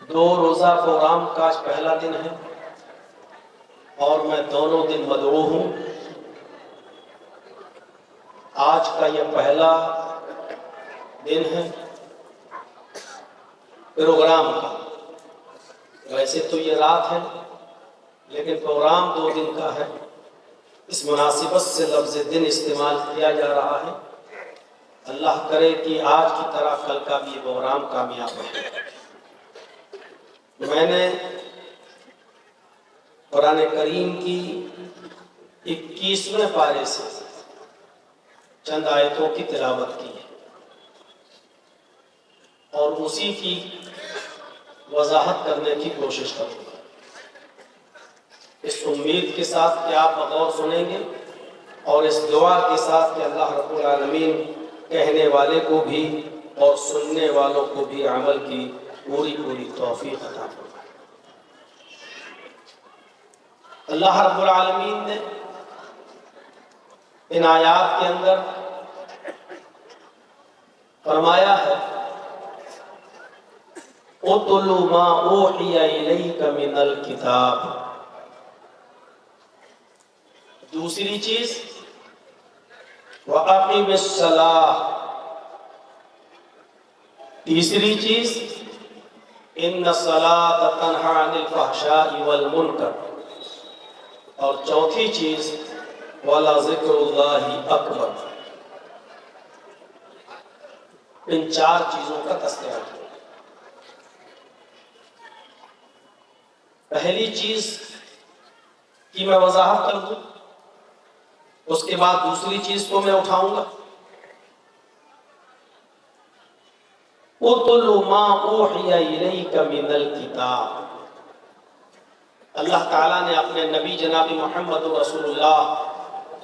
دو روزہ پروگرام کا آج پہلا دن ہے اور میں دونوں دن مدعو ہوں۔ آج کا یہ پہلا دن ہے پروگرام کا، ویسے تو یہ رات ہے لیکن پروگرام 2 دن کا ہے، اس مناسبت سے لفظ دن استعمال کیا جا رہا ہے۔ اللہ کرے کہ آج کی طرح کل کا بھی یہ پروگرام کامیاب ہے۔ میں نے قرآن کریم کی 21ویں پارے سے چند آیتوں کی تلاوت کی ہے اور اسی کی وضاحت کرنے کی کوشش کروں گا، اس امید کے ساتھ کہ آپ بغور سنیں گے اور اس دعا کے ساتھ کہ اللہ رب العالمین کہنے والے کو بھی اور سننے والوں کو بھی عمل کی پوری توفیق عطا فرمائے۔ اللہ رب العالمین نے ان آیات کے اندر فرمایا ہے اُتْلُ مَا أُوحِيَ إِلَيْكَ مِنَ الْكِتَابِ، دوسری چیز وَأَقِمِ الصَّلَاةَ، تیسری چیز إِنَّ الصَّلَاةَ تَنْهَىٰ عَنِ الْفَحْشَاءِ وَالْمُنكَرِ، اور چوتھی چیز وَلَذِكْرُ اللَّهِ أَكْبَرُ۔ ان 4 چیزوں کا تذکرہ کیا۔ پہلی چیز کی میں وضاحت کر دوں، اس کے بعد دوسری چیز کو میں اٹھاؤں گا۔ اُتْلُ مَا أُوحِيَ إِلَيْكَ مِنَ الْكِتَابِ، اللہ تعالیٰ نے اپنے نبی جناب محمد رسول اللہ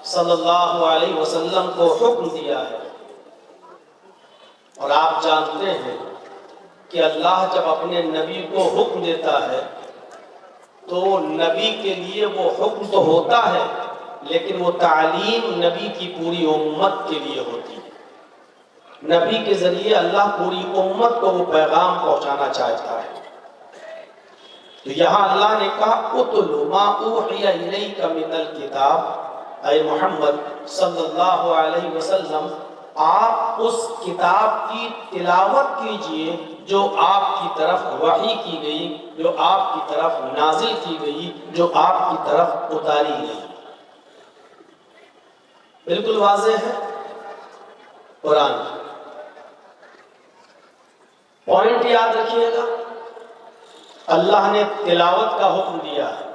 صلی اللہ علیہ وسلم کو حکم دیا ہے، اور آپ جانتے ہیں کہ اللہ جب اپنے نبی کو حکم دیتا ہے تو نبی کے لیے وہ حکم تو ہوتا ہے لیکن وہ تعلیم نبی کی پوری امت کے لیے ہوتی ہے۔ نبی کے ذریعے اللہ پوری امت کو وہ پیغام پہنچانا چاہتا ہے۔ تو یہاں اللہ نے کہا اُتْلُ مَا أُوحِيَ إِلَيْكَ مِنَ الْكِتَابِ، اے محمد صلی اللہ علیہ وسلم آپ اس کتاب کی تلاوت کیجئے جو آپ کی طرف وحی کی گئی، جو آپ کی طرف نازل کی گئی، جو آپ کی طرف اتاری گئی۔ بالکل واضح ہے قرآن۔ پوائنٹ یاد رکھیے گا، اللہ نے تلاوت کا حکم دیا ہے،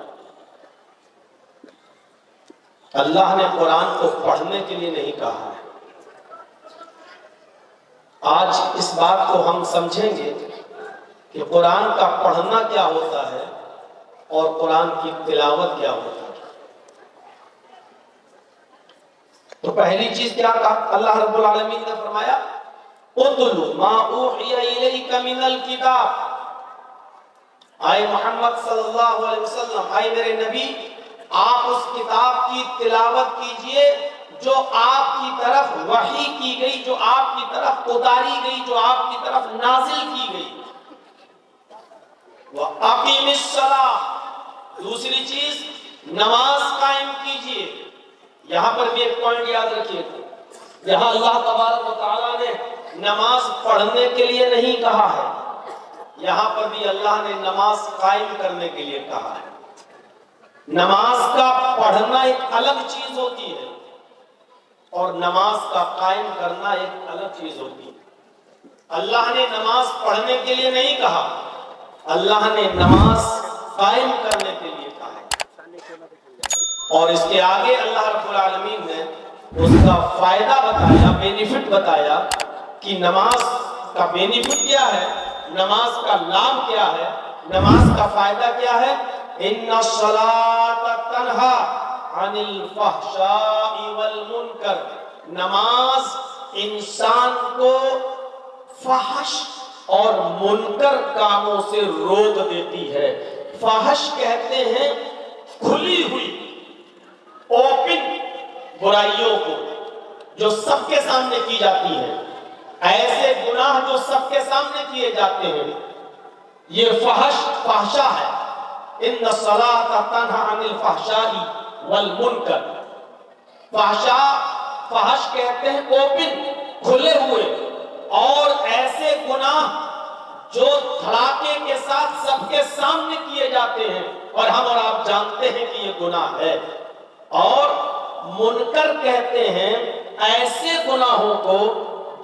اللہ نے قرآن کو پڑھنے کے لیے نہیں کہا ہے۔ آج اس بات کو ہم سمجھیں گے کہ قرآن کا پڑھنا کیا ہوتا ہے اور قرآن کی تلاوت کیا ہوتا ہے۔ تو پہلی چیز کیا کہا اللہ رب العالمین نے فرمایا اُتْلُ مَا أُوحِيَ إِلَيْكَ مِنَ الْكِتَابِ، آئے محمد صلی اللہ علیہ وسلم، آئے میرے نبی، آپ اس کتاب کی تلاوت کیجئے جو آپ کی طرف وحی کی گئی، جو آپ کی طرف اتاری گئی، جو آپ کی طرف نازل کی گئی۔ وَأَقِمِ الصَّلَاةَ، دوسری چیز نماز قائم کیجئے۔ یہاں پر بھی ایک پوائنٹ یاد رکھیے، یہاں اللہ تبارک و تعالیٰ نے نماز پڑھنے کے لیے نہیں کہا ہے، یہاں پر بھی اللہ نے نماز قائم کرنے کے لیے کہا ہے۔ نماز کا پڑھنا ایک الگ چیز ہوتی ہے اور نماز کا قائم کرنا ایک الگ چیز ہوتی ہے۔ اللہ نے نماز پڑھنے کے لیے نہیں کہا، اللہ نے نماز قائم کرنے کے لیے کہا ہے، اور اس کے آگے اللہ رب العالمین نے اس کا فائدہ بتایا، بینیفٹ بتایا کہ نماز کا بینیفٹ کیا ہے، نماز کا لابھ کیا ہے، نماز کا فائدہ کیا ہے۔ ان الصلاۃ تنہی عن الفحشاء والمنکر، نماز انسان کو فحش اور منکر کاموں سے روک دیتی ہے۔ فحش کہتے ہیں کھلی ہوئی اوپن برائیوں کو جو سب کے سامنے کی جاتی ہے، ایسے گناہ جو سب کے سامنے کیے جاتے ہیں، یہ فحشا ہے. ان الصلاۃ تنہی عن الفحشاء والمنکر. فحش کہتے ہیں اوپن، کھلے ہوئے، اور ایسے گناہ جو دھڑاکے کے ساتھ سب کے سامنے کیے جاتے ہیں اور ہم اور آپ جانتے ہیں کہ یہ گناہ ہے. اور منکر کہتے ہیں ایسے گناہوں کو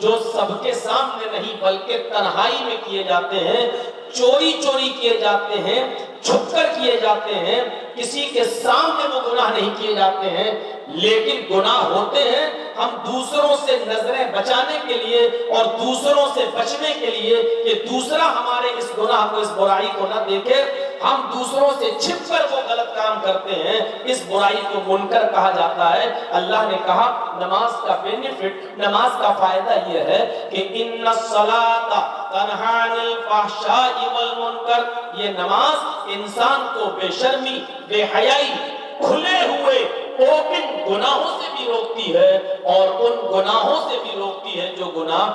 جو سب کے سامنے نہیں بلکہ تنہائی میں کیے جاتے ہیں، چوری چوری کیے جاتے ہیں، چھپ کر کیے جاتے ہیں، کسی کے سامنے وہ گناہ نہیں کیے جاتے ہیں لیکن گناہ ہوتے ہیں. ہم دوسروں سے نظریں بچانے کے لیے اور دوسروں سے بچنے کے لیے کہ دوسرا ہمارے اس گناہ کو، اس برائی کو نہ دیکھے، ہم دوسروں سے چھپ کر وہ غلط کام کرتے ہیں. اس برائی کو منکر کہا جاتا ہے. اللہ نے کہا نماز کا بینیفٹ، نماز کا فائدہ یہ ہے کہ ان الصلاۃ تنہی عن الفحشاء والمنکر. یہ نماز انسان کو بے شرمی، بے حیائی، کھلے ہوئے اوپن گناہوں سے بھی روکتی ہے اور ان گناہوں سے بھی روکتی ہے جو گناہ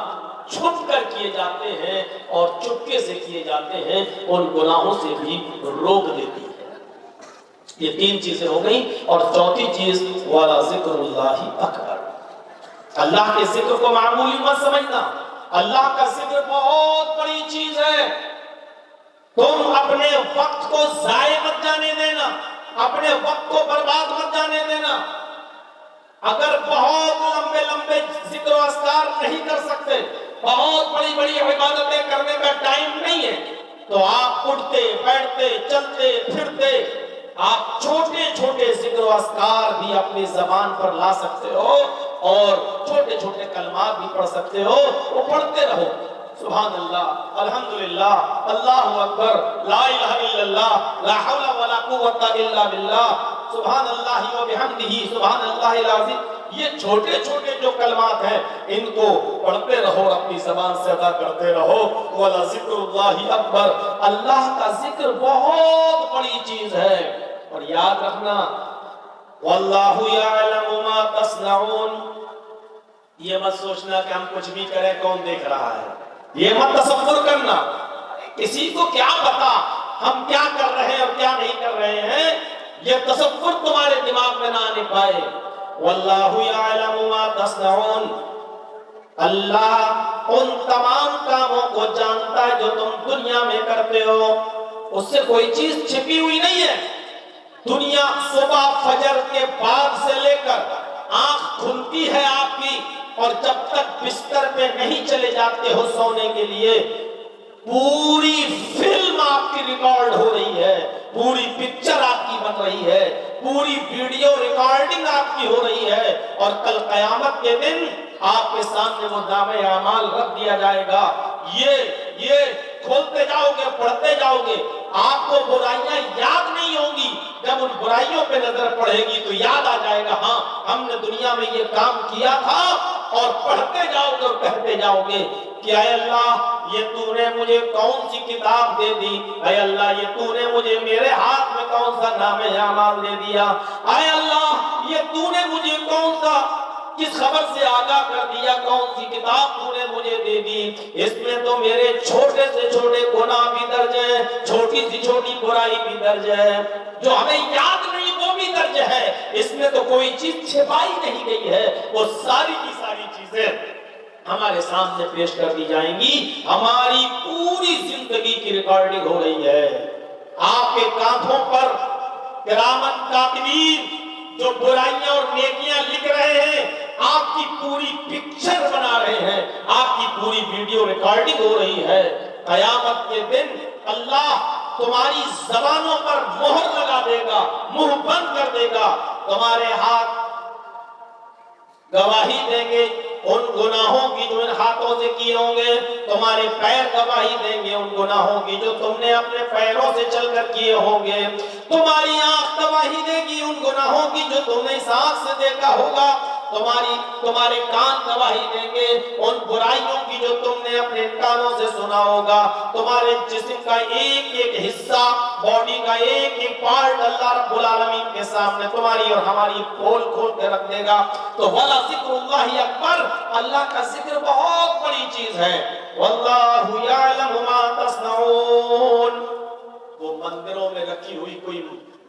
چھپ کر کیے جاتے ہیں اور چپکے سے کیے جاتے ہیں، ان گناہوں سے بھی روک دیتی ہے. یہ تین چیزیں ہو گئیں. اور چوتھی چیز وَلَا ذِكْرُ اللَّهِ أَكْبَرُ. اللہ کے ذکر کو معمولی مت سمجھنا. اللہ کا ذکر بہت بڑی چیز ہے. تم اپنے وقت کو ضائع مت جانے دینا، اپنے وقت کو برباد مت جانے دینا. اگر بہت لمبے لمبے ذکر و اذکار نہیں کر سکتے، بہت بڑی بڑی عبادتیں کرنے کا ٹائم نہیں ہے، تو آپ اٹھتے بیٹھتے چلتے پھرتے آپ چھوٹے چھوٹے ذکر و اذکار بھی اپنی زبان پر لا سکتے ہو اور چھوٹے چھوٹے کلمات بھی پڑھ سکتے ہو. وہ پڑھتے رہو. سبحان اللہ، الحمدللہ، اللہ اکبر، لا الہ الا اللہ، لا حول ولا قوت الا باللہ، سبحان اللہ و بحمدہ، سبحان اللہ العظیم. یہ چھوٹے چھوٹے جو کلمات ہیں ان کو پڑھتے رہو، اپنی زبان سے ادا کرتے رہو. وَلَا ذِكْرُ اللَّهِ اکبر. اللہ کا ذکر بہت بڑی چیز ہے. اور یاد رکھنا وَاللَّهُ يَعْلَمُ مَا تَصْنَعُونَ. یہ مت سوچنا کہ ہم کچھ بھی کریں کون دیکھ رہا ہے. یہ مت تصور کرنا کسی کو کیا پتا ہم کیا کر رہے ہیں اور کیا نہیں کر رہے ہیں. یہ تصور تمہارے دماغ میں نہ آنے پائے. واللہ یعلم ما تصنعون. اللہ ان تمام کاموں کو جانتا ہے جو تم دنیا میں کرتے ہو. اس سے کوئی چیز چھپی ہوئی نہیں ہے. دنیا صبح فجر کے بعد سے لے کر آنکھ کھلتی ہے آپ کی اور جب تک بستر پہ نہیں چلے جاتے ہو سونے کے لیے، پوری فلم آپ کی ریکارڈ ہو رہی ہے، پوری پکچر آپ کی بن رہی ہے، پوری ویڈیو ریکارڈنگ آپ کی ہو رہی ہے. اور کل قیامت کے دن آپ کے سامنے وہ نامہ اعمال رکھ دیا جائے گا. یہ کھولتے جاؤ گے، پڑھتے جاؤ گے، آپ کو برائیاں یاد نہیں ہوں گی. جب ان برائیوں پہ نظر پڑے گی تو یاد آ جائے گا ہاں ہم نے دنیا میں یہ کام کیا تھا. اور پڑھتے جاؤ گے اور کہتے جاؤ گے کہ اے اللہ یہ تو نے مجھے کون سی کتاب دے دی، اے اللہ یہ تو نے مجھے میرے ہاتھ میں کون سا نامہ اعمال دے دیا، اے اللہ یہ تو نے مجھے کون سا کس خبر سے آگاہ کر دیا، کون سی کتاب تو نے مجھے دے دی. اس میں تو میرے چھوٹے سے چھوٹے گناہ بھی درج ہیں، چھوٹی سی چھوٹی برائی بھی درج ہے، جو ہمیں یاد نہیں وہ بھی درج ہے. اس میں تو کوئی چیز چھپائی نہیں گئی ہے. وہ ساری کی ساری چیزیں ہمارے سامنے پیش کر دی جائیں گی. ہماری پوری زندگی کی ریکارڈنگ ہو رہی ہے. آپ کے کانٹھوں پر کرامن کاتبین جو برائیاں اور نیکیاں لکھ رہے ہیں، آپ کی پوری پکچر بنا رہے ہیں، آپ کی پوری ویڈیو ریکارڈنگ ہو رہی ہے. قیامت کے دن اللہ تمہاری زبانوں پر مہر لگا دے گا، منہ بند کر دے گا. تمہارے ہاتھ گواہی دیں گے ان گناہوں کی جو ان ہاتھوں سے کیے ہوں گے، تمہارے پیر گواہی دیں گے ان گناہوں کی جو تم نے اپنے پیروں سے چل کر کیے ہوں گے. تمہاری آنکھ گواہی دے گی ان گناہوں کی جو تم نے اس آنکھ سے دیکھا ہوگا. تمہارے کان گواہی دیں گے ان برائیوں کی جو تم نے اپنے کانوں سے سنا ہوگا. تمہارے جسم کا ایک ایک حصہ، باڈی کا ایک ایک پارٹ اللہ رب العالمین کے سامنے تمہاری اور ہماری کھول کھول کے رکھ دے گا. تو وَلَا ذِكْرُ اللَّهِ اکبر. اللہ کا ذکر بہت بڑی چیز ہے. وَاللَّهُ يَعْلَمُ مَا تَصْنَعُونَ.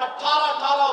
18-18,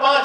5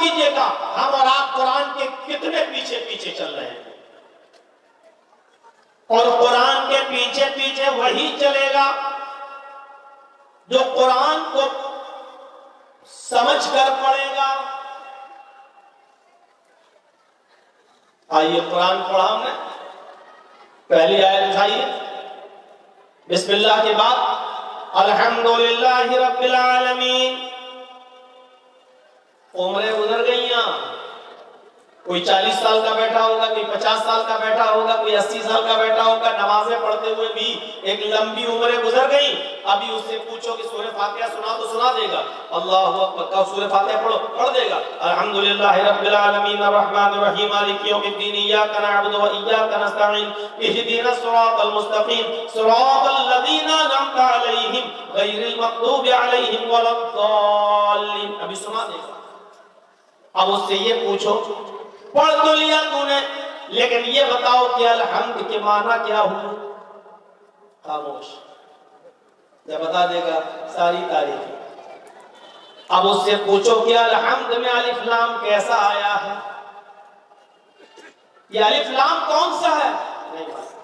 کیجئے گا ہم اور آپ قرآن کے کتنے پیچھے پیچھے چل رہے ہیں، اور قرآن کے پیچھے پیچھے وہی چلے گا جو قرآن کو سمجھ کر پڑھے گا۔ آئیے قرآن پڑھا ہم نے، پہلی آیت اٹھائیے، بسم اللہ کے بعد الحمدللہ رب العالمین۔ عمریں گزر گئیاں، کوئی 40 سال کا بیٹھا ہوگا، کوئی 50 سال کا بیٹھا ہوگا، کوئی 80 سال کا بیٹھا ہوگا، نمازیں پڑھتے ہوئے بھی ایک لمبی عمریں گزر گئیں۔ ابھی اس سے پوچھو کہ سورہ فاتحہ سنا تو سنا دے گا، اللہ اکبر کا سورہ فاتحہ پڑھو پڑھ دے گا۔ الحمدللہ رب العالمین الرحمن الرحیم مالک یوم الدین ایاک نعبد و ایاک نستعین اہدنا الصراط المستقیم صراط الذین انعمت علیہم غیر المغضوب علیہم ولا الضالین۔ ابھی سنا دے گا۔ اب اس سے یہ پوچھو پڑھ تو لیا تو نے، لیکن یہ بتاؤ کہ الحمد کے معنی کیا ہوا؟ خاموش، یہ بتا دے گا ساری تاریخ۔ اب اس سے پوچھو کہ الحمد میں الف لام کیسا آیا ہے؟ یہ الف لام کون سا ہے؟ نہیں پتا۔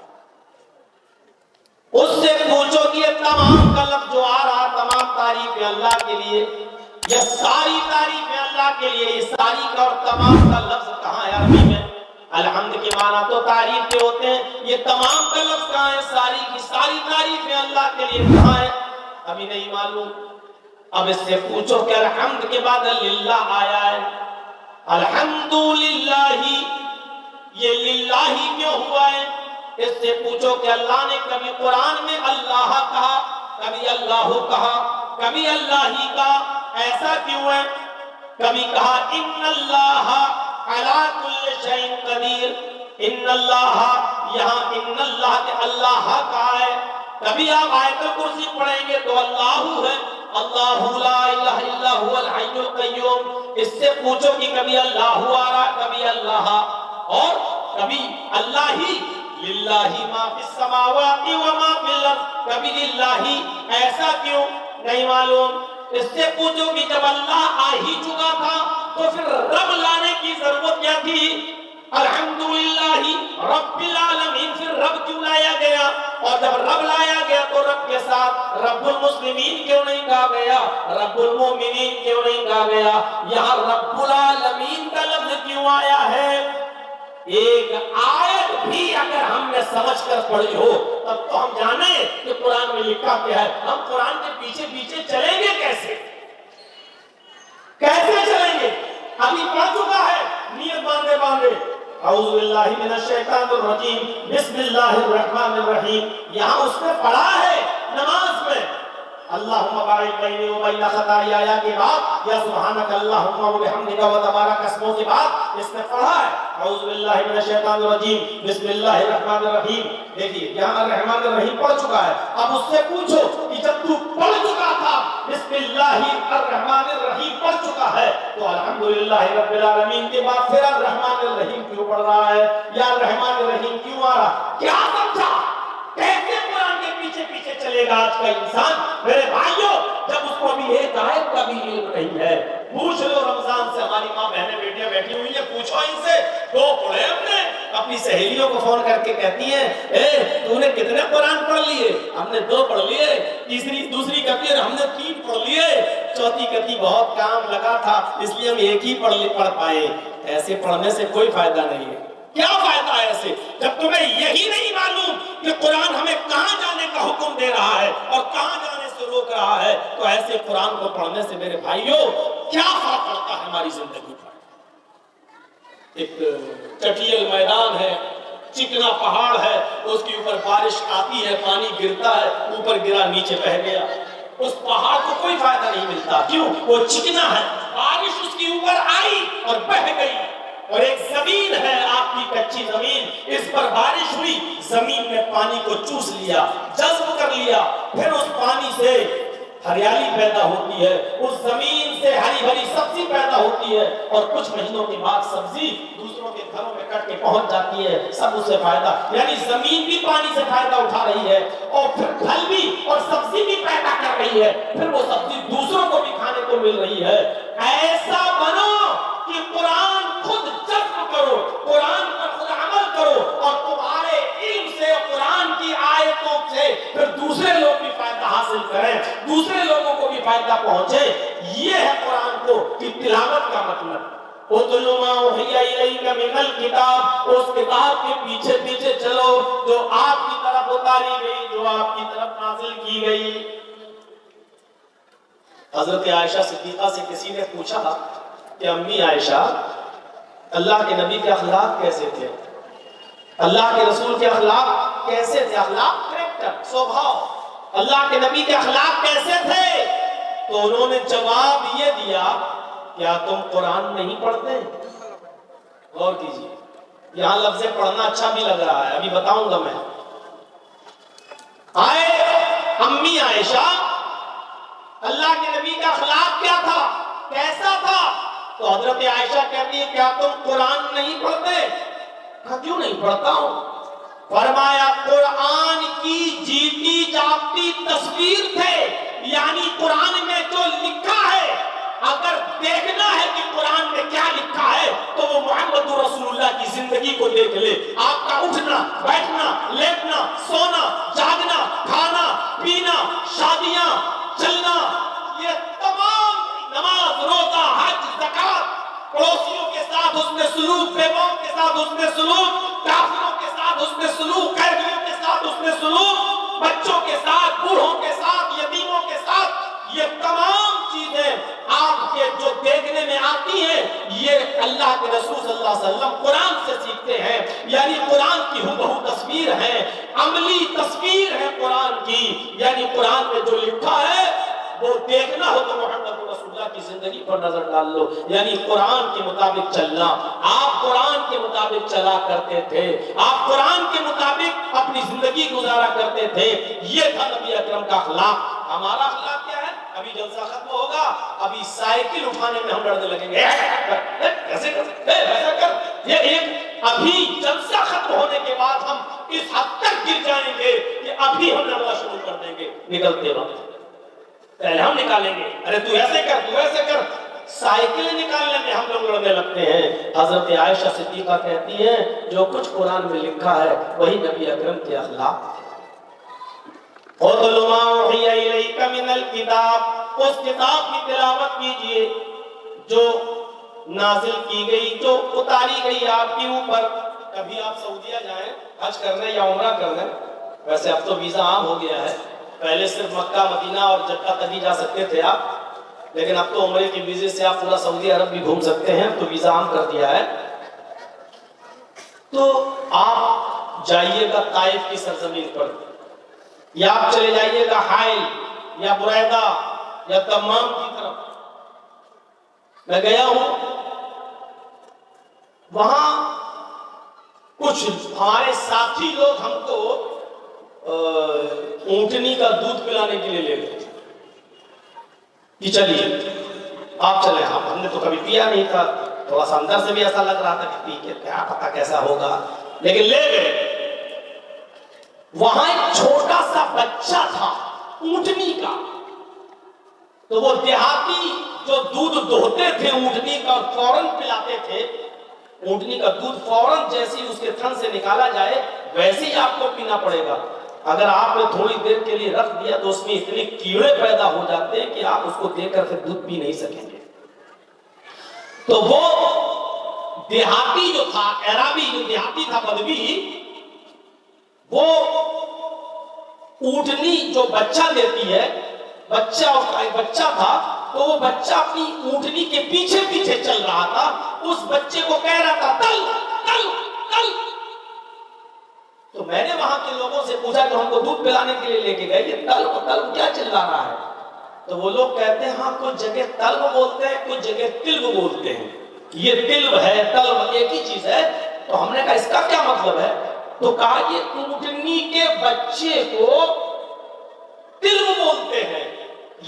اس سے پوچھو کہ یہ تمام کا لفظ جو آ رہا، تمام تعریف اللہ کے لیے، یہ ساری تعریف اللہ کے لیے، یہ ساری کا اور تمام کا لفظ کہاں ہے عربی میں؟ الحمد کے معنی تو تعریف کے ہوتے ہیں، یہ تمام کا لفظ کہاں ہے؟ ساری کی ساری تعریف اللہ کے لیے کہاں ہے؟ ابھی نہیں معلوم۔ اب اس سے پوچھو کہ الحمد کے بعد للہ آیا ہے، الحمدللہ، یہ للہ کیوں ہوا ہے؟ اس سے پوچھو کہ اللہ نے کبھی قرآن میں اللہ کہا، کبھی اللہ کہا، کبھی اللہ ہی کہا، ایسا کیوں ہے؟ کبھی کہا ان اللہ علی کل شیء قدیر، ان اللہ، یہاں ان اللہ کے اللہ کہا ہے۔ کبھی آپ آیت الکرسی پڑھیں گے تو اللہ ہے، اللہ لا الہ الا هو الحی القیوم۔ اس سے پوچھو کہ کبھی اللہ آ رہا، کبھی اللہ، اور کبھی اللہ ہی، للہ ما فی السماوات وما فی الارض، کبھی للہ، ایسا کیوں؟ نہیں معلوم۔ اس سے پوچھو کہ جب اللہ آ ہی چکا تھا تو پھر رب لانے کی ضرورت کیا تھی؟ الحمدللہ رب العالمین، پھر رب کیوں لایا گیا؟ اور جب رب لایا گیا تو رب کے ساتھ رب المسلمین کیوں نہیں کہا گیا؟ رب المومنین کیوں نہیں کہا گیا؟ یہاں رب العالمین کا لفظ کیوں آیا ہے؟ ایک آیت بھی اگر ہم نے سمجھ کر پڑھی ہو تب تو ہم جانیں کہ قرآن میں لکھا کیا ہے۔ ہم قرآن کے پیچھے پیچھے چلیں گے کیسے؟ کیسے چلیں گے؟ ابھی پڑھ چکا ہے، نیت باندھے باندھے اعوذ باللہ من الشیطان الرجیم بسم اللہ الرحمن الرحیم، یہاں اس نے پڑھا ہے نماز میں اللہم بارک بینی و بین خطایا کے بعد، یا سبحانک اللہم و بحمدک و تبارک اسمو کے بعد اس نے پڑھا ہے اعوذ باللہ من الشیطان الرجیم بسم اللہ الرحمن الرحیم۔ دیکھیے یہاں الرحمن الرحیم پڑھ چکا ہے۔ اب اس سے پوچھو کہ جب تو پڑھ چکا تھا بسم اللہ الرحمن الرحیم پڑھ چکا ہے تو الحمدللہ رب العالمین کے بعد پھر الرحمن الرحیم کیوں پڑھ رہا ہے؟ یا الرحمن الرحیم کیوں آ رہا؟ کیا سمجھا؟ کیسے قرآن کے پیچھے پیچھے چلے گا آج کا انسان؟ میرے بھائیوں، جب اس کو بھی ایک آیت کا بھی علم نہیں ہے، پوچھ لو رمضان سے، ہماری ماں بہنیں بیٹیاں بیٹھی ہوئی ہیں، پوچھو ان سے، دو پڑھے ہم نے، اپنی سہیلیوں کو فون کر کے کہتی ہیں اے تو نے کتنے قرآن پڑھ لیے؟ ہم نے 2 پڑھ لیے، دوسری کہتی ہے ہم نے 3 پڑھ لیے، چوتھی کہتی بہت کام لگا تھا اس لیے ہم ایک ہی پڑھ پائے۔ ایسے پڑھنے سے کوئی فائدہ نہیں ہے۔ کیا فائدہ ہے ایسے؟ جب تمہیں یہی نہیں معلوم کہ قرآن ہمیں کہاں جانے کا حکم دے رہا ہے اور کہاں جانے سے روک رہا ہے، تو ایسے قرآن کو پڑھنے سے میرے بھائیوں کیا فرق پڑتا ہے ہماری زندگی پر؟ ایک چٹیل میدان ہے، چکنا پہاڑ ہے، اس کے اوپر بارش آتی ہے، پانی گرتا ہے، اوپر گرا نیچے بہ گیا، اس پہاڑ کو کوئی فائدہ نہیں ملتا۔ کیوں؟ وہ چکنا ہے، بارش اس کے اوپر آئی اور بہ گئی۔ اور ایک زمین ہے، آپ کی کچی زمین، اس پر بارش ہوئی، زمین میں پانی کو چوس لیا، جذب کر لیا، پھر اس پانی سے ہریالی پیدا ہوتی ہے، اس زمین سے ہری بھری سبزی پیدا ہوتی ہے، اور کچھ مہینوں کے بعد سبزی دوسروں کے گھروں میں کٹ کے پہنچ جاتی ہے، سب اس سے فائدہ، یعنی زمین بھی پانی سے فائدہ اٹھا رہی ہے، اور پھر پھل بھی اور سبزی بھی پیدا کر رہی ہے، پھر وہ سبزی دوسروں کو بھی کھانے کو مل رہی ہے۔ ایسا بنو سمجھیں یہ ہے قرآن کو کی تلاوت کا مطلب۔ اُتْلُ مَا أُوحِيَ إِلَيْكَ مِنَ الْكِتَابِ، اس کتاب کے پیچھے پیچھے چلو جو آپ کی طرف اتاری گئی، جو آپ کی طرف نازل کی گئی۔ حضرت عائشہ صدیقہ سے کسی نے پوچھا کہ امی عائشہ، اللہ کے نبی کے اخلاق کیسے تھے، اللہ کے رسول کے اخلاق کیسے تھے، اخلاق کریکٹر سوبھاؤ، اللہ کے نبی کے اخلاق کیسے تھے؟ تو انہوں نے جواب یہ دیا، کیا تم قرآن نہیں پڑھتے؟ غور کیجیے، یہاں لفظ پڑھنا اچھا بھی لگ رہا ہے، ابھی بتاؤں گا میں۔ آئے امی عائشہ، اللہ کے نبی کا اخلاق کیا تھا، کیسا تھا؟ تو حضرت عائشہ کہتی ہے کیا تم قرآن نہیں پڑھتے؟ کہا کیوں نہیں پڑھتا ہوں؟ فرمایا قرآن کی جیتی جاگتی تصویر تھے، یعنی قرآن میں جو لکھا ہے اگر دیکھنا ہے کہ قرآن میں کیا لکھا ہے تو وہ محمد رسول اللہ کی زندگی کو دیکھ لے۔ آپ کا اٹھنا بیٹھنا لیٹنا سونا جاگنا کھانا پینا شادیاں چلنا، یہ تمام نماز روزہ حج زکات، پڑوسیوں کے ساتھ حسن سلوک، بیواؤں کے ساتھ حسن سلوک، کافروں کے ساتھ حسن سلوک، قیدیوں کے ساتھ حسن سلوک، بچوں کے ساتھ بوڑھوں کے ساتھ یتیموں کے ساتھ، یہ تمام چیزیں آپ کے جو دیکھنے میں آتی ہیں یہ اللہ کے رسول صلی اللہ علیہ وسلم قرآن سے سیکھتے ہیں، یعنی قرآن کی ہبہو تصویر ہے، عملی تصویر ہے قرآن کی، یعنی قرآن میں جو لکھا ہے وہ دیکھنا ہو تو محمد رسول اللہ کی زندگی پر نظر ڈال لو، یعنی قرآن کے مطابق چلنا۔ آپ قرآن کے مطابق چلا کرتے تھے، آپ قرآن کے مطابق اپنی زندگی گزارا کرتے تھے، یہ تھا نبی اکرم کا اخلاق۔ ہمارا اخلاق کیا ہے؟ ابھی جلسہ ختم ہوگا، ابھی سائیکل اٹھانے میں ہم لڑنے لگیں گے، ایسے کر ایسا کر، یہ ایک ابھی جلسہ ختم ہونے کے بعد ہم اس حد تک گر جائیں گے کہ ابھی ہم لڑنا شروع کر دیں گے، نکلتے وقت پہلے ہم نکالیں گے، ارے تو ایسے کر تو ایسے کر، سائیکلیں نکالنے میں ہم لوگ لڑنے لگتے ہیں۔ حضرت عائشہ صدیقہ کہتی ہیں جو کچھ قرآن میں لکھا ہے وہی نبی اکرم کے اخلاق۔ اُتْلُ مَا أُوحِيَ إِلَيْكَ مِنَ الْكِتَابِ، اس کتاب کی تلاوت کیجئے جو نازل کی گئی، جو اتاری گئی آپ کے اوپر۔ کبھی آپ سعودیہ جائیں حج کرنے یا عمرہ کرنے، ویسے اب تو ویزا عام ہو گیا ہے، پہلے صرف مکہ مدینہ اور جدہ تک ہی جا سکتے تھے آپ، لیکن اب تو عمرے کے ویزے سے آپ پورا سعودی عرب بھی گھوم سکتے ہیں، تو ویزا عام کر دیا ہے۔ تو آپ جائیے گا طائف کی سرزمین پر، یا آپ چلے جائیے گا حائل یا بریدہ یا تمام کی طرف۔ میں گیا ہوں، وہاں کچھ ہمارے ساتھی لوگ ہم کو اونٹنی کا دودھ پلانے کے لیے لے گئے کہ چلیے آپ چلیں۔ ہم نے تو کبھی پیا نہیں تھا، تھوڑا سا اندر سے بھی ایسا لگ رہا تھا کہ پی کے کیا پتہ کیسا ہوگا، لیکن لے گئے۔ وہاں ایک چھوٹا سا بچہ تھا اونٹنی کا، تو وہ دیہاتی جو دودھ دوہتے تھے اونٹنی کا فوراً پلاتے تھے، اونٹنی کا دودھ فوراً جیسے اس کے تھن سے نکالا جائے ویسے ہی آپ کو پینا پڑے گا۔ اگر آپ نے تھوڑی دیر کے لیے رکھ دیا تو اس میں اتنے کیڑے پیدا ہو جاتے ہیں کہ آپ اس کو دے کر پھر دودھ پی نہیں سکیں گے۔ تو وہ دیہاتی جو تھا، عربی جو دیہاتی تھا بدوی، وہ اونٹنی جو بچہ دیتی ہے، بچہ اس کا ایک بچہ تھا، تو وہ بچہ اپنی اونٹنی کے پیچھے پیچھے چل رہا تھا، اس بچے کو کہہ رہا تھا تل تل تل۔ تو میں نے وہاں کے لوگوں سے پوچھا کہ ہم کو دودھ پلانے کے لیے لے کے گئے، یہ تل تل کیا چلا رہا ہے؟ تو وہ لوگ کہتے ہیں ہاں کچھ جگہ تلو بولتے ہیں، کچھ جگہ تلو بولتے ہیں، یہ تلو ہے تلو ایک ہی چیز ہے۔ تو ہم نے کہا اس کا کیا مطلب ہے؟ تو کہا یہ اونٹنی کے بچے کو تلو بولتے ہیں،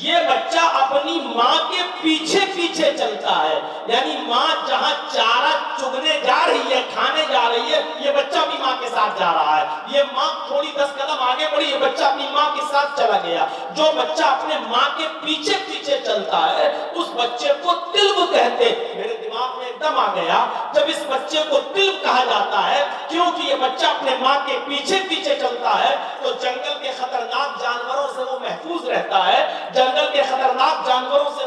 یہ بچہ اپنی ماں کے پیچھے پیچھے چلتا ہے، یعنی ماں جہاں چارہ چگنے جا رہی ہے کھانے جا رہی ہے، یہ بچہ بھی ماں کے ساتھ جا رہا ہے، یہ ماں تھوڑی 10 قدم آگے بڑھی، یہ بچہ اپنی ماں کے ساتھ چلا گیا۔ جو بچہ اپنے ماں کے پیچھے پیچھے چلتا ہے اس بچے کو تلو کہتے ہیں۔ میرے دماغ میں ایک دم آ گیا جب اس بچے کو تلو کہا جاتا ہے کیونکہ یہ بچہ اپنے ماں کے پیچھے پیچھے چلتا ہے، تو جنگل کے خطرناک جانوروں سے وہ محفوظ رہتا ہے، جنگل کے خطرناک جانوروں سے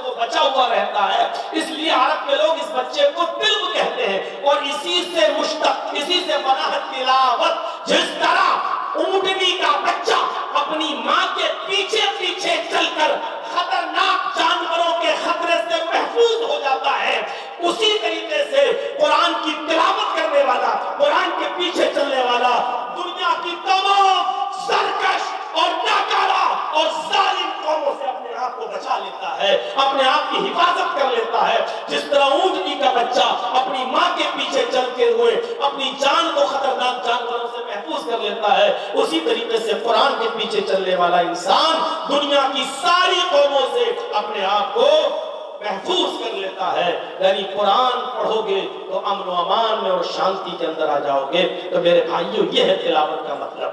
بچے کو تلو کہتے ہیں، اور اسی سے مشتق، اسی سے بنا ہے تلاوت۔ جس طرح اونٹنی کا بچہ اپنی ماں کے پیچھے پیچھے چل کر خطرناک جانوروں کے خطرے سے محفوظ ہو جاتا ہے، اسی طریقے سے قرآن کی تلاوت کرنے والا، قرآن کے پیچھے چلنے والا دنیا کی تمام سرکش اور ناکارہ اور ظالم قوموں سے اپنے آپ کو بچا لیتا ہے، اپنے آپ کی حفاظت کر لیتا ہے۔ جس طرح اونٹنی کا بچہ اپنی ماں کے پیچھے چلتے ہوئے اپنی جان کو خطرناک جانوروں سے محفوظ کر لیتا ہے، اسی طریقے سے قرآن کے پیچھے چلنے والا انسان دنیا کی ساری قوموں سے اپنے آپ کو محفوظ کر لیتا ہے۔ یعنی قرآن پڑھو گے تو امن و امان میں اور شانتی کے اندر آ جاؤ گے۔ تو میرے بھائیوں، یہ ہے تلاوت کا مطلب۔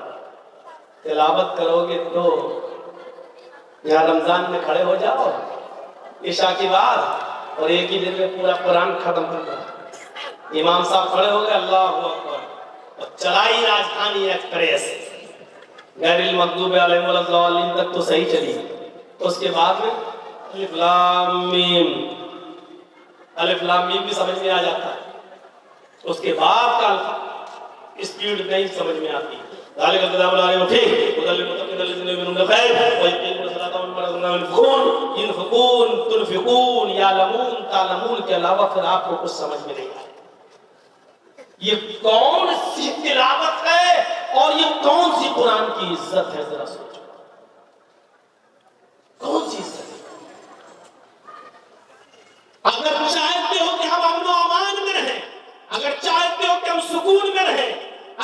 تلاوت کرو گے تو یہاں رمضان میں کھڑے ہو جاؤ عشاء کے بعد اور ایک ہی دن میں پورا قرآن ختم کر دو۔ امام صاحب کھڑے ہو گئے، اللہ اکبر، اور چلائی راجدھانی ایکسپریس غیر المغضوب علیہم ولا الضالین تک تو صحیح چلی، تو اس کے بعد میں الف لام میم، الف لام میم بھی سمجھ میں آ جاتا ہے، اس کے بعد کا اسپیڈ نہیں سمجھ میں آتی۔ ذالک الکتاب لا ریب فیہ ھدی للمتقین الذین یؤمنون بالغیب ویقیمون الصلاۃ ومما رزقناہم ينفقون تنفقون یعلمون تعلمون کے علاوہ پھر آپ کو کچھ سمجھ میں نہیں آتا۔ یہ کون سی تلاوت ہے اور یہ کون سی قرآن کی عزت ہے، ذرا سوچو، کون سی عزت ہے؟ اگر چاہتے ہو کہ ہم امن و امان میں رہیں، اگر چاہتے ہو کہ ہم سکون میں رہیں،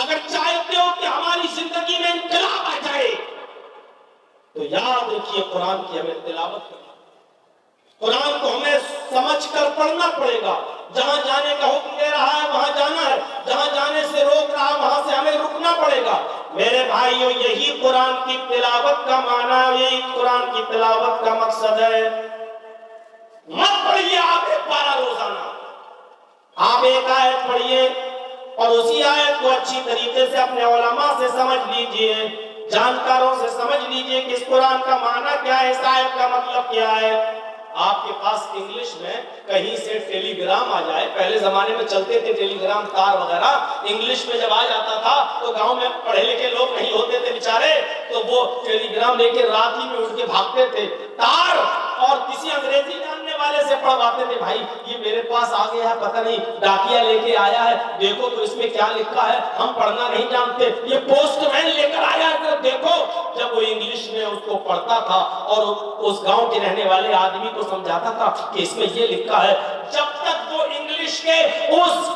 اگر چاہتے ہو کہ ہماری زندگی میں انقلاب آ جائے، تو یاد رکھیے قرآن کی ہمیں تلاوت کرنا، قرآن کو ہمیں سمجھ کر پڑھنا پڑے گا۔ جہاں جانے کا حکم دے رہا ہے وہاں جانا ہے، جہاں جانے سے روک رہا ہے وہاں سے ہمیں رکنا پڑے گا۔ میرے بھائیو، یہی قرآن کی تلاوت کا معنی، یہی قرآن کی تلاوت کا مقصد ہے۔ مت پڑھیے آپ ایک پارہ روزانہ، آپ ایک آیت پڑھیے اور اسی آیت کو اچھی طریقے سے اپنے علماء سے سمجھ لیجئے، جانکاروں سے سمجھ لیجئے کہ اس قرآن کا معنی کیا ہے، اس آیت کا مطلب کیا ہے۔ آپ کے پاس انگلش میں کہیں سے ٹیلی گرام آ جائے، پہلے زمانے میں چلتے تھے ٹیلی گرام تار وغیرہ، انگلش میں جب آ جاتا تھا تو گاؤں میں پڑھے لکھے لوگ نہیں ہوتے تھے بیچارے، تو وہ ٹیلی گرام لے کے رات ہی میں اٹھ کے بھاگتے تھے تار، اور کسی انگریزی جاننے والے سے پڑھواتے تھے، بھائی یہ میرے پاس آ گیا ہے، پتہ نہیں ڈاکیا لے کے آیا ہے، دیکھو تو اس میں کیا لکھا ہے، ہم پڑھنا نہیں جانتے، یہ پوسٹ مین لے کر آیا ہے، دیکھو۔ جب وہ انگلش میں اس کو پڑھتا تھا اور اس گاؤں کے رہنے والے آدمی کو سمجھاتا تھا کہ اس میں یہ لکھا ہے، جب تک وہ انگلش کے اس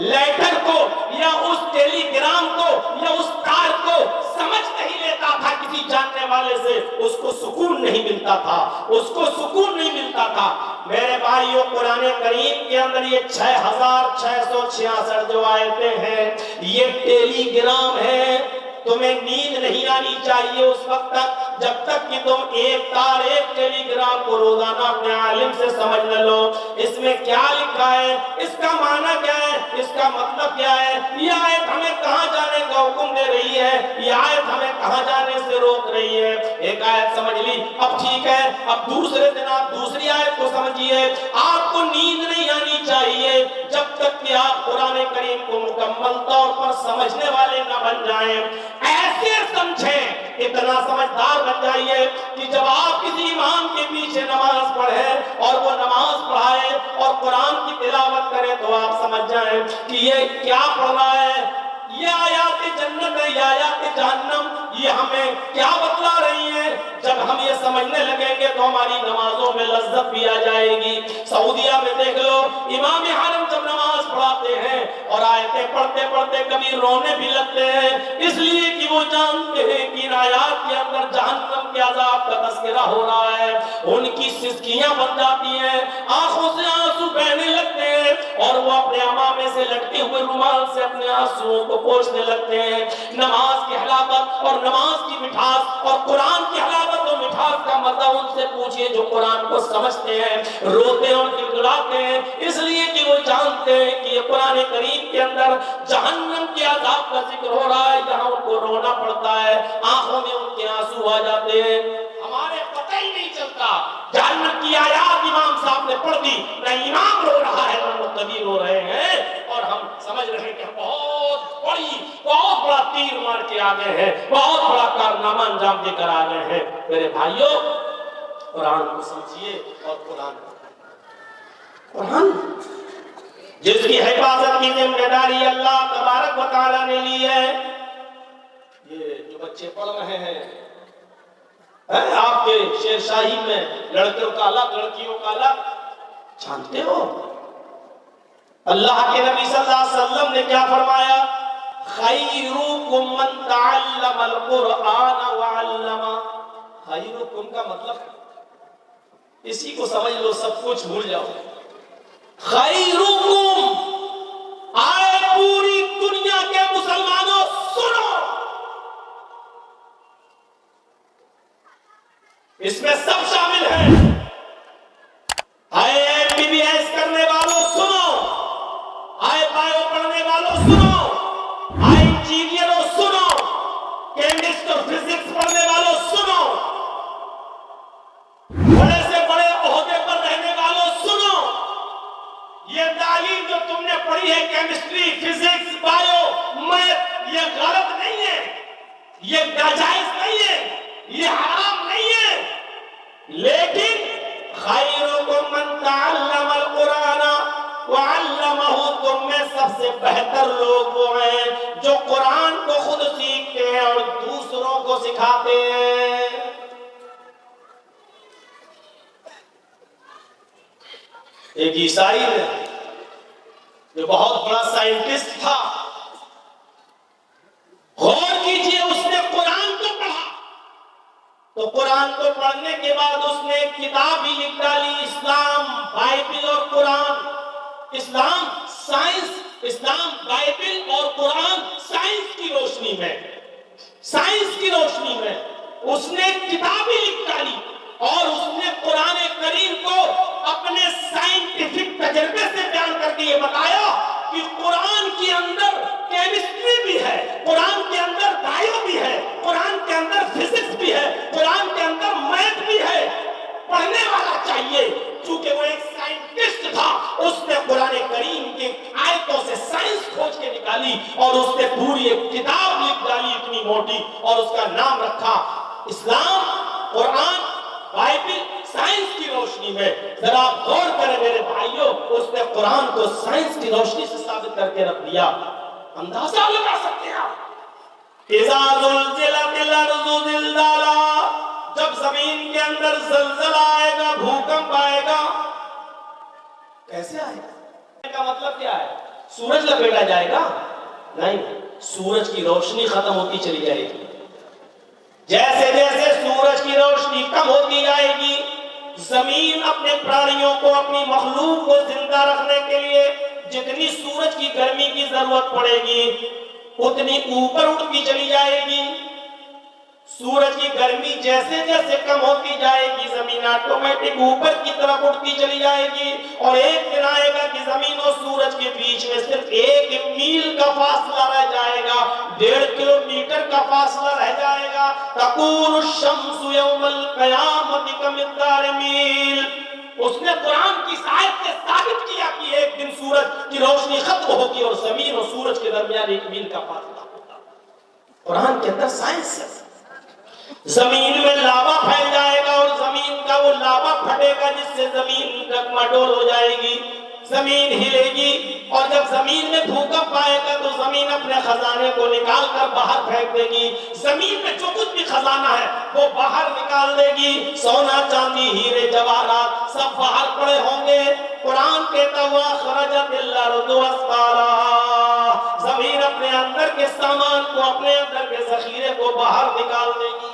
لیٹر کو یا اس ٹیلی گرام کو یا اس تار کو سمجھ نہیں لیتا تھا کسی جاننے والے سے، اس کو سکون نہیں ملتا تھا، اس کو سکون نہیں ملتا تھا۔ میرے بھائیو، قرآن کریم کے اندر یہ 6666 جو آیتیں ہیں، یہ ٹیلی گرام ہے۔ تمہیں نیند نہیں آنی چاہیے اس وقت تک جب تک کہ تم ایک تار، ایک ٹیلی گرام کو روزانہ اپنے عالم سے سمجھ نہ لو۔ اس میں کیا لکھا ہے، اس کا معنی کیا ہے، اس کا مطلب کیا ہے، یہ آیت ہمیں کہاں جانے کا حکم دے رہی ہے، یہ آیت ہمیں کہاں جانے سے روک رہی ہے۔ ایک آیت سمجھ لی، اب ٹھیک ہے، اب دوسرے دن آپ دوسری آیت کو سمجھیے۔ آپ کو نیند نہیں آنی چاہیے جب تک کہ آپ قرآن کریم کو مکمل طور پر سمجھنے والے نہ بن جائیں۔ ایسے سمجھیں، اتنا سمجھدار بن جائیے کہ جب آپ کسی امام کے پیچھے نماز پڑھیں اور وہ نماز پڑھائے اور قرآن کی تلاوت کرے تو آپ سمجھ جائیں کہ یہ کیا پڑھ رہا ہے، یہ آیات جنت ہے، یہ آیات جہنم، یہ ہمیں کیا بتلا رہی ہیں۔ جب ہم یہ سمجھنے لگیں گے تو ہماری نمازوں میں لذت بھی آ جائے گی۔ سعودیہ میں دیکھ لو، امام حرم جب نماز پڑھاتے ہیں اور آیتیں پڑھتے پڑھتے کبھی رونے بھی لگتے ہیں، اس لیے کہ وہ جانتے ہیں کہ ان آیات کے اندر جہنم کے عذاب کا تذکرہ ہو رہا ہے۔ ان کی سسکیاں بن جاتی ہیں، آنکھوں سے آنسو بہنے لگتے ہیں اور وہ اپنے عمامے سے لٹکے ہوئے رومال سے اپنے آنسوؤں کو پوچھنے لگتے ہیں۔ نماز کی حلاوت اور نماز کی مٹھاس اور قرآن کی حلاوت اور مٹھاس کا مزہ ان سے پوچھئے جو قرآن کو سمجھتے ہیں، روتے ہیں اور گڑگڑاتے ہیں، اس لیے کہ وہ جانتے ہیں کہ یہ قرآن کریم کے اندر جہنم کے عذاب کا ذکر ہو رہا ہے، یہاں ان کو رونا پڑتا ہے، آنکھوں میں ان کے آنسو آ جاتے ہیں۔ ہمارے پتہ ہی نہیں چلتا، جہنم کی آیات امام صاحب نے پڑھ دی، نہ امام رو رہا ہے نہ آ گئے ہیں, بہت بڑا کارنامہ انجام دے کر آ گئے ہیں. میرے بھائیوں, قرآن کو سمجھیے اور قرآن جس کی حفاظت کی ذمہ داری اللہ تبارک و تعالیٰ نے لی ہے. یہ جو بچے پڑھ رہے ہیں آپ کے شیر شاہی میں لڑکوں کا الگ لڑکیوں کا الگ, جانتے ہو اللہ کے نبی صلی اللہ علیہ وسلم نے کیا فرمایا؟ خیرکم من تعلم القرآن وعلمہ. خیرکم کا مطلب اسی کو سمجھ لو, سب کچھ بھول جاؤ. خیرکم, آئے پوری دنیا کے مسلمانوں سنو, اس میں سب شامل ہیں. آئے MBBS کرنے والوں سنو, آئے بایو پڑھنے والوں سنو, آئے انجینئروں سنو, کیمسٹ اور فزکس پڑھنے والوں سنو, بڑے سے بڑے عہدے پر رہنے والوں سنو. یہ تعلیم جو تم نے پڑھی ہے, کیمسٹری, فزکس, بایو, میتھ, یہ غلط نہیں ہے, یہ ناجائز نہیں ہے, یہ حرام نہیں ہے, لیکن خیرکم من تعلم القرآن وعلمہ, تم میں سب سے بہتر لوگ وہ ہیں جو قرآن کو خود سیکھتے ہیں اور دوسروں کو سکھاتے ہیں. ایک عیسائی ہے جو بہت بڑا سائنٹسٹ تھا, غور کیجئے, اس نے قرآن کو پڑھا تو قرآن کو پڑھنے کے بعد اس نے ایک کتاب ہی لکھ ڈالی, اسلام, بائبل اور قرآن. اسلام سائنس, اسلام بائبل اور قرآن سائنس کی روشنی میں, سائنس کی روشنی میں اس نے ایک کتاب ہی لکھ ڈالی اور اس نے قرآن کریم کو اپنے سائنٹیفک تجربے سے بیان کر کے یہ بتایا کہ قرآن کے اندر کیمسٹری بھی ہے, قرآن کے اندر بایو بھی ہے, قرآن کے اندر فزکس بھی ہے, قرآن کے اندر میتھ بھی ہے. پڑھنے والا چاہیے, چونکہ وہ ایک سائنٹسٹ تھا, اس نے قرآن کریم کی آیتوں سے سائنس کھوج کے نکالی اور اس نے پوری ایک کتاب لکھ ڈالی اتنی موٹی, اور اس کا نام رکھا اسلام, قرآن, بائبل, سائنس کی روشنی میں. ذرا آپ غور کریں میرے بھائیوں, اس نے قرآن کو سائنس کی روشنی سے ثابت کر کے رکھ دیا. اندازہ لگا سکتے ہیں آپ, اذا زلزلت الارض زلزالہا, جب زمین کے اندر زلزلہ آئے گا, بھوکمپ آئے گا, کیسے آئے گا؟ کا مطلب کیا ہے؟ سورج لپیٹا جائے گا؟ نہیں, سورج کی روشنی ختم ہوتی چلی جائے گی. جیسے جیسے سورج کی روشنی کم ہوتی جائے گی, زمین اپنے پرانیوں کو, اپنی مخلوق کو زندہ رکھنے کے لیے جتنی سورج کی گرمی کی ضرورت پڑے گی اتنی اوپر اٹھتی چلی جائے گی. سورج کی گرمی جیسے جیسے کم ہوتی جائے گی, زمین آٹومیٹک اوپر کی طرف اٹھتی چلی جائے گی, اور ایک دن آئے گا کہ زمین اور سورج کے بیچ میں صرف 1 میل کا فاصلہ رہ جائے گا, 1.5 کلومیٹر کا فاصلہ رہ جائے گا. تکون الشمس یوم القیامت کمقدار میل. اس نے قرآن کی آیت سے ثابت کیا کہ ایک دن سورج کی روشنی ختم ہوگی اور زمین اور سورج کے درمیان 1 میل کا فاصلہ ہوگا. قرآن کے اندر سائنس ہے. زمین میں لاوا پھیل جائے گا اور زمین کا وہ لاوا پھٹے گا جس سے زمین ڈگمڈول ہو جائے گی, زمین ہلے گی, اور جب زمین میں بھوکمپ آئے گا تو زمین اپنے خزانے کو نکال کر باہر پھینک دے گی. زمین میں جو کچھ بھی خزانہ ہے وہ باہر نکال دے گی, سونا, چاندی, ہیرے, جواہرات سب باہر پڑے ہوں گے. قرآن کہتا ہوا خرجت الارض اثقالہا, زمین اپنے اندر کے سامان کو, اپنے اندر کے ذخیرے کو باہر نکال دے گی.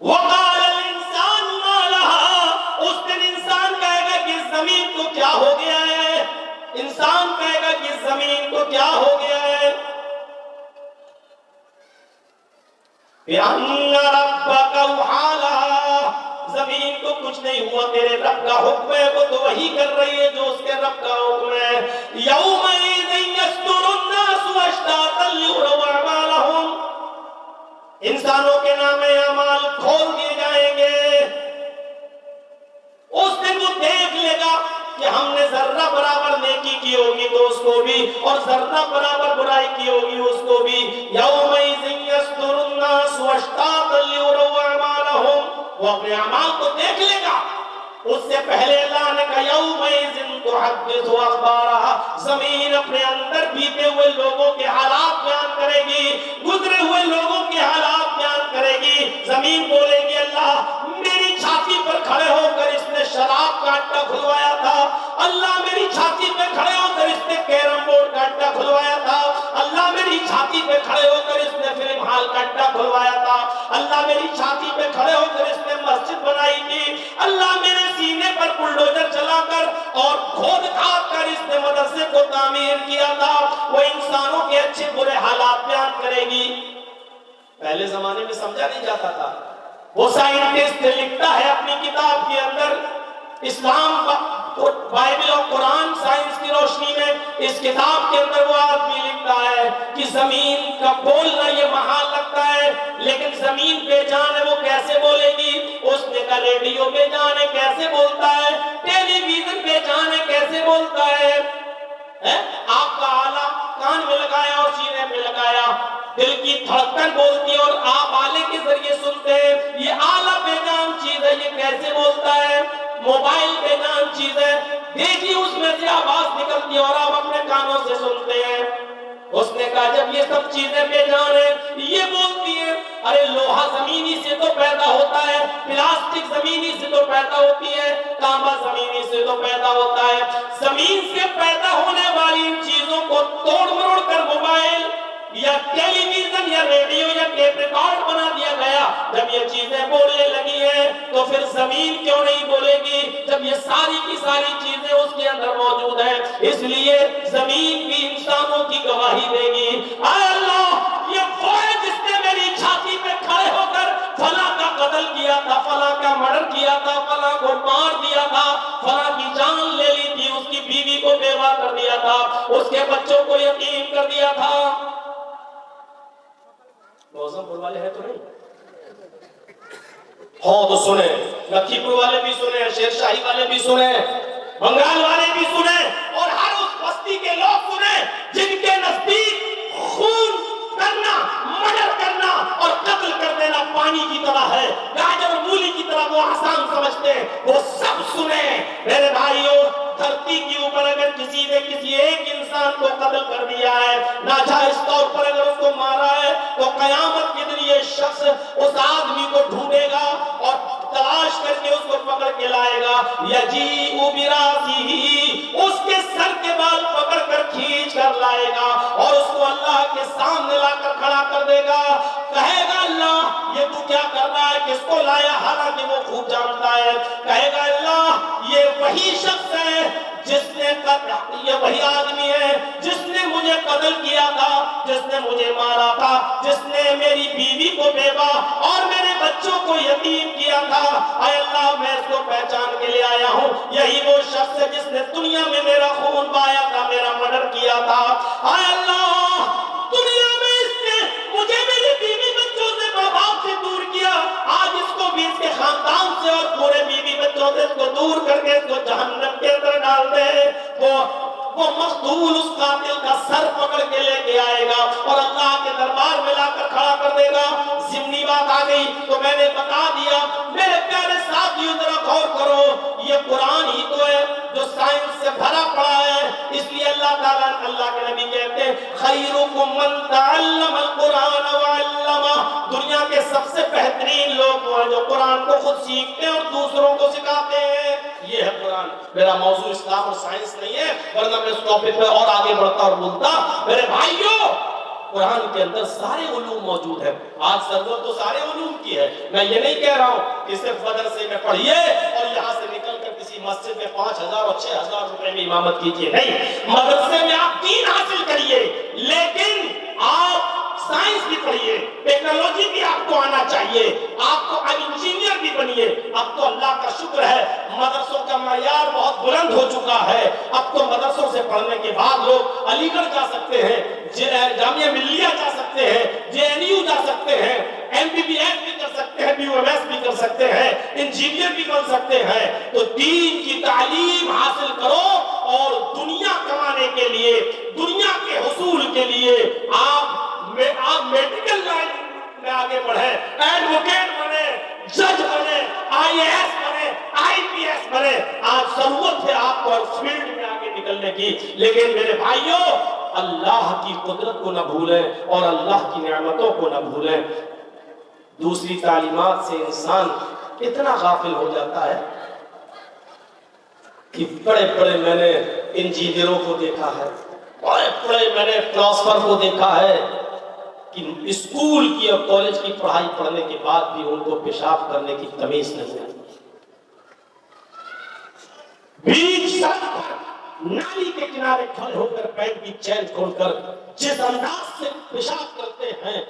وقال الانسان ما لها, اس دن انسان کہے گا کہ زمین کو کیا ہو گیا ہے, انسان کہے گا کہ زمین کو کیا ہو گیا ہے. بِأَنَّ رَبَّكَ أَوْحَىٰ لَهَا, زمین کو کچھ نہیں ہوا, تیرے رب کا حکم ہے, وہ تو وہی کر رہی ہے جو اس کے رب کا حکم ہے. يَوْمَئِذٍ يَصْدُرُ النَّاسُ أَشْتَاتًا لِيُرَوْا أَعْمَالَهُمْ, انسانوں کے نام اعمال کھول دیے جائیں گے. اس دن وہ دیکھ لے گا کہ ہم نے ذرہ برابر نیکی کی ہوگی تو اس کو بھی، اور ذرہ برابر برائی کی ہوگی اس کو بھی۔ یومئذ یصدر الناس اشتاتا لیروا اعمالہم، وہ اپنے اعمال کو دیکھ لے گا۔ اس سے پہلے اللہ نے کہا یومئذ تحدث اخبارہا، زمین اپنے اندر بیتے ہوئے لوگوں کے حالات بیان کرے گی، گزرے ہوئے لوگوں کے حالات بیان کرے گی۔ زمین بولے گی اللہ میری چھاتی پر کھڑے ہو کر اس نے شراب کا اڈا کھلوایا تھا، اللہ میری چھاتی پہ کھڑے ہو کر اس نے کیرم بورڈ کا اڈا کھلوایا تھا، اللہ میری چھاتی پہ کھڑے ہو کر اس نے فلم ہال کا اڈا کھلوایا تھا، اللہ میری چھاتی پہ کھڑے ہو کر اس نے مسجد بنائی تھی، اللہ میرے سینے پر بلڈوزر چلا کر اور کھود کھاد کر اس نے مدرسے کو تعمیر کیا تھا۔ وہ انسانوں کے اچھے برے حالات بیان کرے گی۔ پہلے زمانے میں سمجھا نہیں جاتا تھا، وہ سائنٹسٹ لکھتا ہے اپنی کتاب کے اندر، اسلام بائبل اور قرآن سائنس کی روشنی میں اس کتاب کے اندر وہ آدمی لکھتا ہے کہ زمین کا بولنا یہ محال لگتا ہے، لیکن زمین بے جان ہے وہ کیسے بولے گی؟ اس نے کہا ریڈیو بے جان ہے کیسے بولتا ہے، ٹیلی ویژن بے جان ہے کیسے بولتا ہے؟ آپ کا آلہ کان میں لگایا اور سینے پہ لگایا، دل کی دھڑکن بولتی ہے اور آپ آلے کے ذریعے سنتے ہیں، یہ آلہ بے جان چیز ہے یہ کیسے بولتا ہے؟ موبائل بے جان چیز ہے، دیکھیے اس میں سے آواز نکلتی ہے اور آپ اپنے کانوں سے سنتے ہیں۔ اس نے کہا جب یہ سب چیزیں بے جان ہیں یہ بولتی ہیں، ارے لوہا زمینی سے تو پیدا ہوتا ہے، پلاسٹک زمینی سے تو پیدا ہوتی ہے، تانبا زمینی سے تو پیدا ہوتا ہے، زمین سے پیدا ہونے والی ان چیزوں کو توڑ مروڑ کر موبائل یا ٹیلی ویژن یا ریڈیو یا ٹیپ ریکارڈ بنا دیا گیا۔ جب یہ چیزیں بولنے لگی ہیں تو پھر زمین کیوں نہیں بولے گی جب یہ ساری کی ساری چیزیں اس کے اندر موجود ہیں؟ اس لیے زمین بھی انسانوں کی گواہی دے گی، اے اللہ یہ وہ ہے جس نے میری چھاتی پہ کھڑے ہو کر فلاں کا قتل کیا تھا، فلاں کا مرڈر کیا تھا، فلاں کو مار دیا تھا، فلاں کی جان لے لی تھی، اس کی بیوی کو بیوہ کر دیا تھا، اس کے بچوں کو یتیم کر دیا تھا۔ موزم پور والے ہیں تو نہیں؟ ہاں تو سنیں، لکھی پور والے بھی سنیں، شیر شاہی والے بھی سنیں، بنگال والے بھی سنیں، اور ہر اس بستی کے لوگ سنیں جن کے نزدیک خون کرنا، مرڈر کرنا اور قتل کر دینا پانی کی طرح ہے، گاجر اور مولی کی طرح وہ آسان سمجھتے ہیں، وہ سب سنیں۔ میرے بھائیوں دھرتی کے اوپر اگر کسی نے کسی ایک انسان کو قتل کر دیا ہے، ناجائز طور پر اگر اس کو مارا ہے، تو قیامت کے دن یہ شخص اس آدمی کو ڈھونڈے گا اور تلاش کر کے اس کو پکڑ کے لائے گا، یجیء براسیہ، اس کے سر کے بال پکڑ کر کھینچ کر لائے گا اور اس کو اللہ کے سامنے لا کر کھڑا کر دے گا، کہے گا اللہ یہ تو کیا کر رہا ہے، کس کو لایا؟ حالانکہ وہ خوب جانتا ہے، کہے گا اللہ یہ وہی شخص ہے جس نے یہ وہی آدمی ہے جس نے مجھے قتل کیا تھا، جس نے مجھے مارا تھا، جس نے میری بیوی کو بیوہ اور میرے بچوں کو یتیم کیا تھا، اے اللہ میں اس کو پہچان کے لے آیا ہوں، یہی وہ شخص ہے جس نے دنیا میں میرا خون بہایا تھا، میرا مرڈر کیا تھا، اے اللہ دنیا میں اس نے مجھے میری بیوی بچوں سے ماں باپ سے دور کیا، آج اس کو بھی اس کے خاندان سے اور پورے بیوی بچوں سے اس کو دور کر کے اس کو جہنم کے اندر ڈال دے۔ وہ مقتول اس قاتل کا سر پکڑ کے لے کے آئے گا اور اللہ کے دربار میں لا کر کھڑا کر دے گا۔ ضمنی بات آ گئی تو میں نے بتا دیا، میرے پیارے ساتھیوں ذرا غور کرو، یہ قرآن ہی تو ہے جو سائنس سے بھرا پڑا ہے، اس لیے اللہ تعالیٰ اللہ کے نبی کہتے ہیں خیرکم من تعلم القرآن وعلمہ، دنیا کے سب سے بہترین لوگ وہ ہیں جو قرآن کو خود سیکھتے ہیں اور دوسروں کو سکھاتے ہیں۔ یہ ہے قرآن۔ میرا موضوع اسلام اور سائنس نہیں ہے، ورنہ میں اس ٹاپک پہ اور آگے بڑھتا اور بولتا۔ میرے بھائیوں قرآن کے اندر سارے علوم موجود ہیں، آج ضرورت تو سارے علوم کی ہے، میں یہ نہیں کہہ رہا ہوں کہ صرف مدرسے میں پڑھیے اور یہاں سے نکل کر کسی مسجد میں 5,000 اور 6,000 روپے میں امامت کیجیے، نہیں، مدرسے میں آپ دین حاصل کریے، لیکن آپ سائنس بھی پڑھیے، ٹیکنالوجی بھی آپ کو آنا چاہیے، آپ کو انجینئر بھی بنیے۔ اب تو اللہ کا شکر ہے مدرسوں کا معیار بہت بلند ہو چکا ہے، اب تو مدرسوں سے پڑھنے کے بعد لوگ علی گڑھ جا سکتے ہیں، جامعہ ملیہ جا سکتے ہیں، JNU جا سکتے ہیں، MBBS بھی کر سکتے ہیں، BUMS بھی کر سکتے ہیں، انجینئر بھی بن سکتے ہیں۔ تو دین کی تعلیم حاصل کرو۔ لیے, دنیا کے حصول کے لیے آپ میڈیکل لائن میں آگے بڑھے, ایڈوکیٹ بنے, جج بنے, آئی اے ایس بنے, آئی پی ایس بنے. آج ضرورت ہے آپ کو اس فیلڈ میں آگے نکلنے کی. لیکن میرے بھائیوں, اللہ کی قدرت کو نہ بھولیں اور اللہ کی نعمتوں کو نہ بھولیں. دوسری تعلیمات سے انسان اتنا غافل ہو جاتا ہے کہ بڑے بڑے میں نے انجینئروں کو دیکھا ہے, بڑے بڑے میں نے فلاسفر کو دیکھا ہے کہ اسکول کی اور کالج کی پڑھائی پڑھنے کے بعد بھی ان کو پیشاب کرنے کی تمیز نہیں آتی. بیچ سڑک پر نالی کے کنارے کھڑے ہو کر پینٹ کی چین کھول کر جس انداز سے پیشاب کرتے ہیں,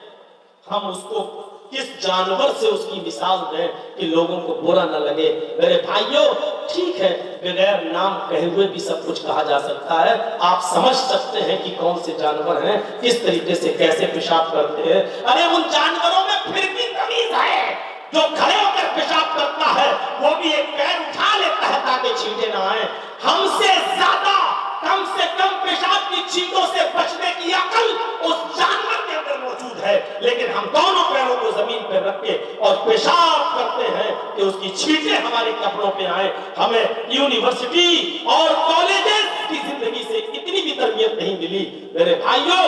ہم اس کو کس جانور سے اس کی مثال دیں کہ لوگوں کو برا نہ لگے. میرے بھائیوں, ٹھیک ہے بغیر نام کہے ہوئے بھی سب کچھ کہا جا سکتا ہے. آپ سمجھ سکتے ہیں کہ کون سے جانور ہیں, کس طریقے سے کیسے پیشاب کرتے ہیں. ارے ان جانوروں میں پھر بھی تمیز ہے. جو کھڑے ہو کر پیشاب کرتا ہے وہ بھی ایک پیر اٹھا لیتا ہے تاکہ چھینٹے نہ آئیں. ہم سے زیادہ کم سے کم پیشاب کی چھینٹوں سے بچنے کی عقل اس جانور کے اندر موجود ہے. لیکن ہم دونوں پیروں کو زمین پہ رکھ کے اور پیشاب کرتے ہیں کہ اس کی چھینٹیں ہمارے کپڑوں پہ آئیں. ہمیں یونیورسٹی اور کالجز کی زندگی سے اتنی بھی تربیت نہیں ملی. میرے بھائیوں,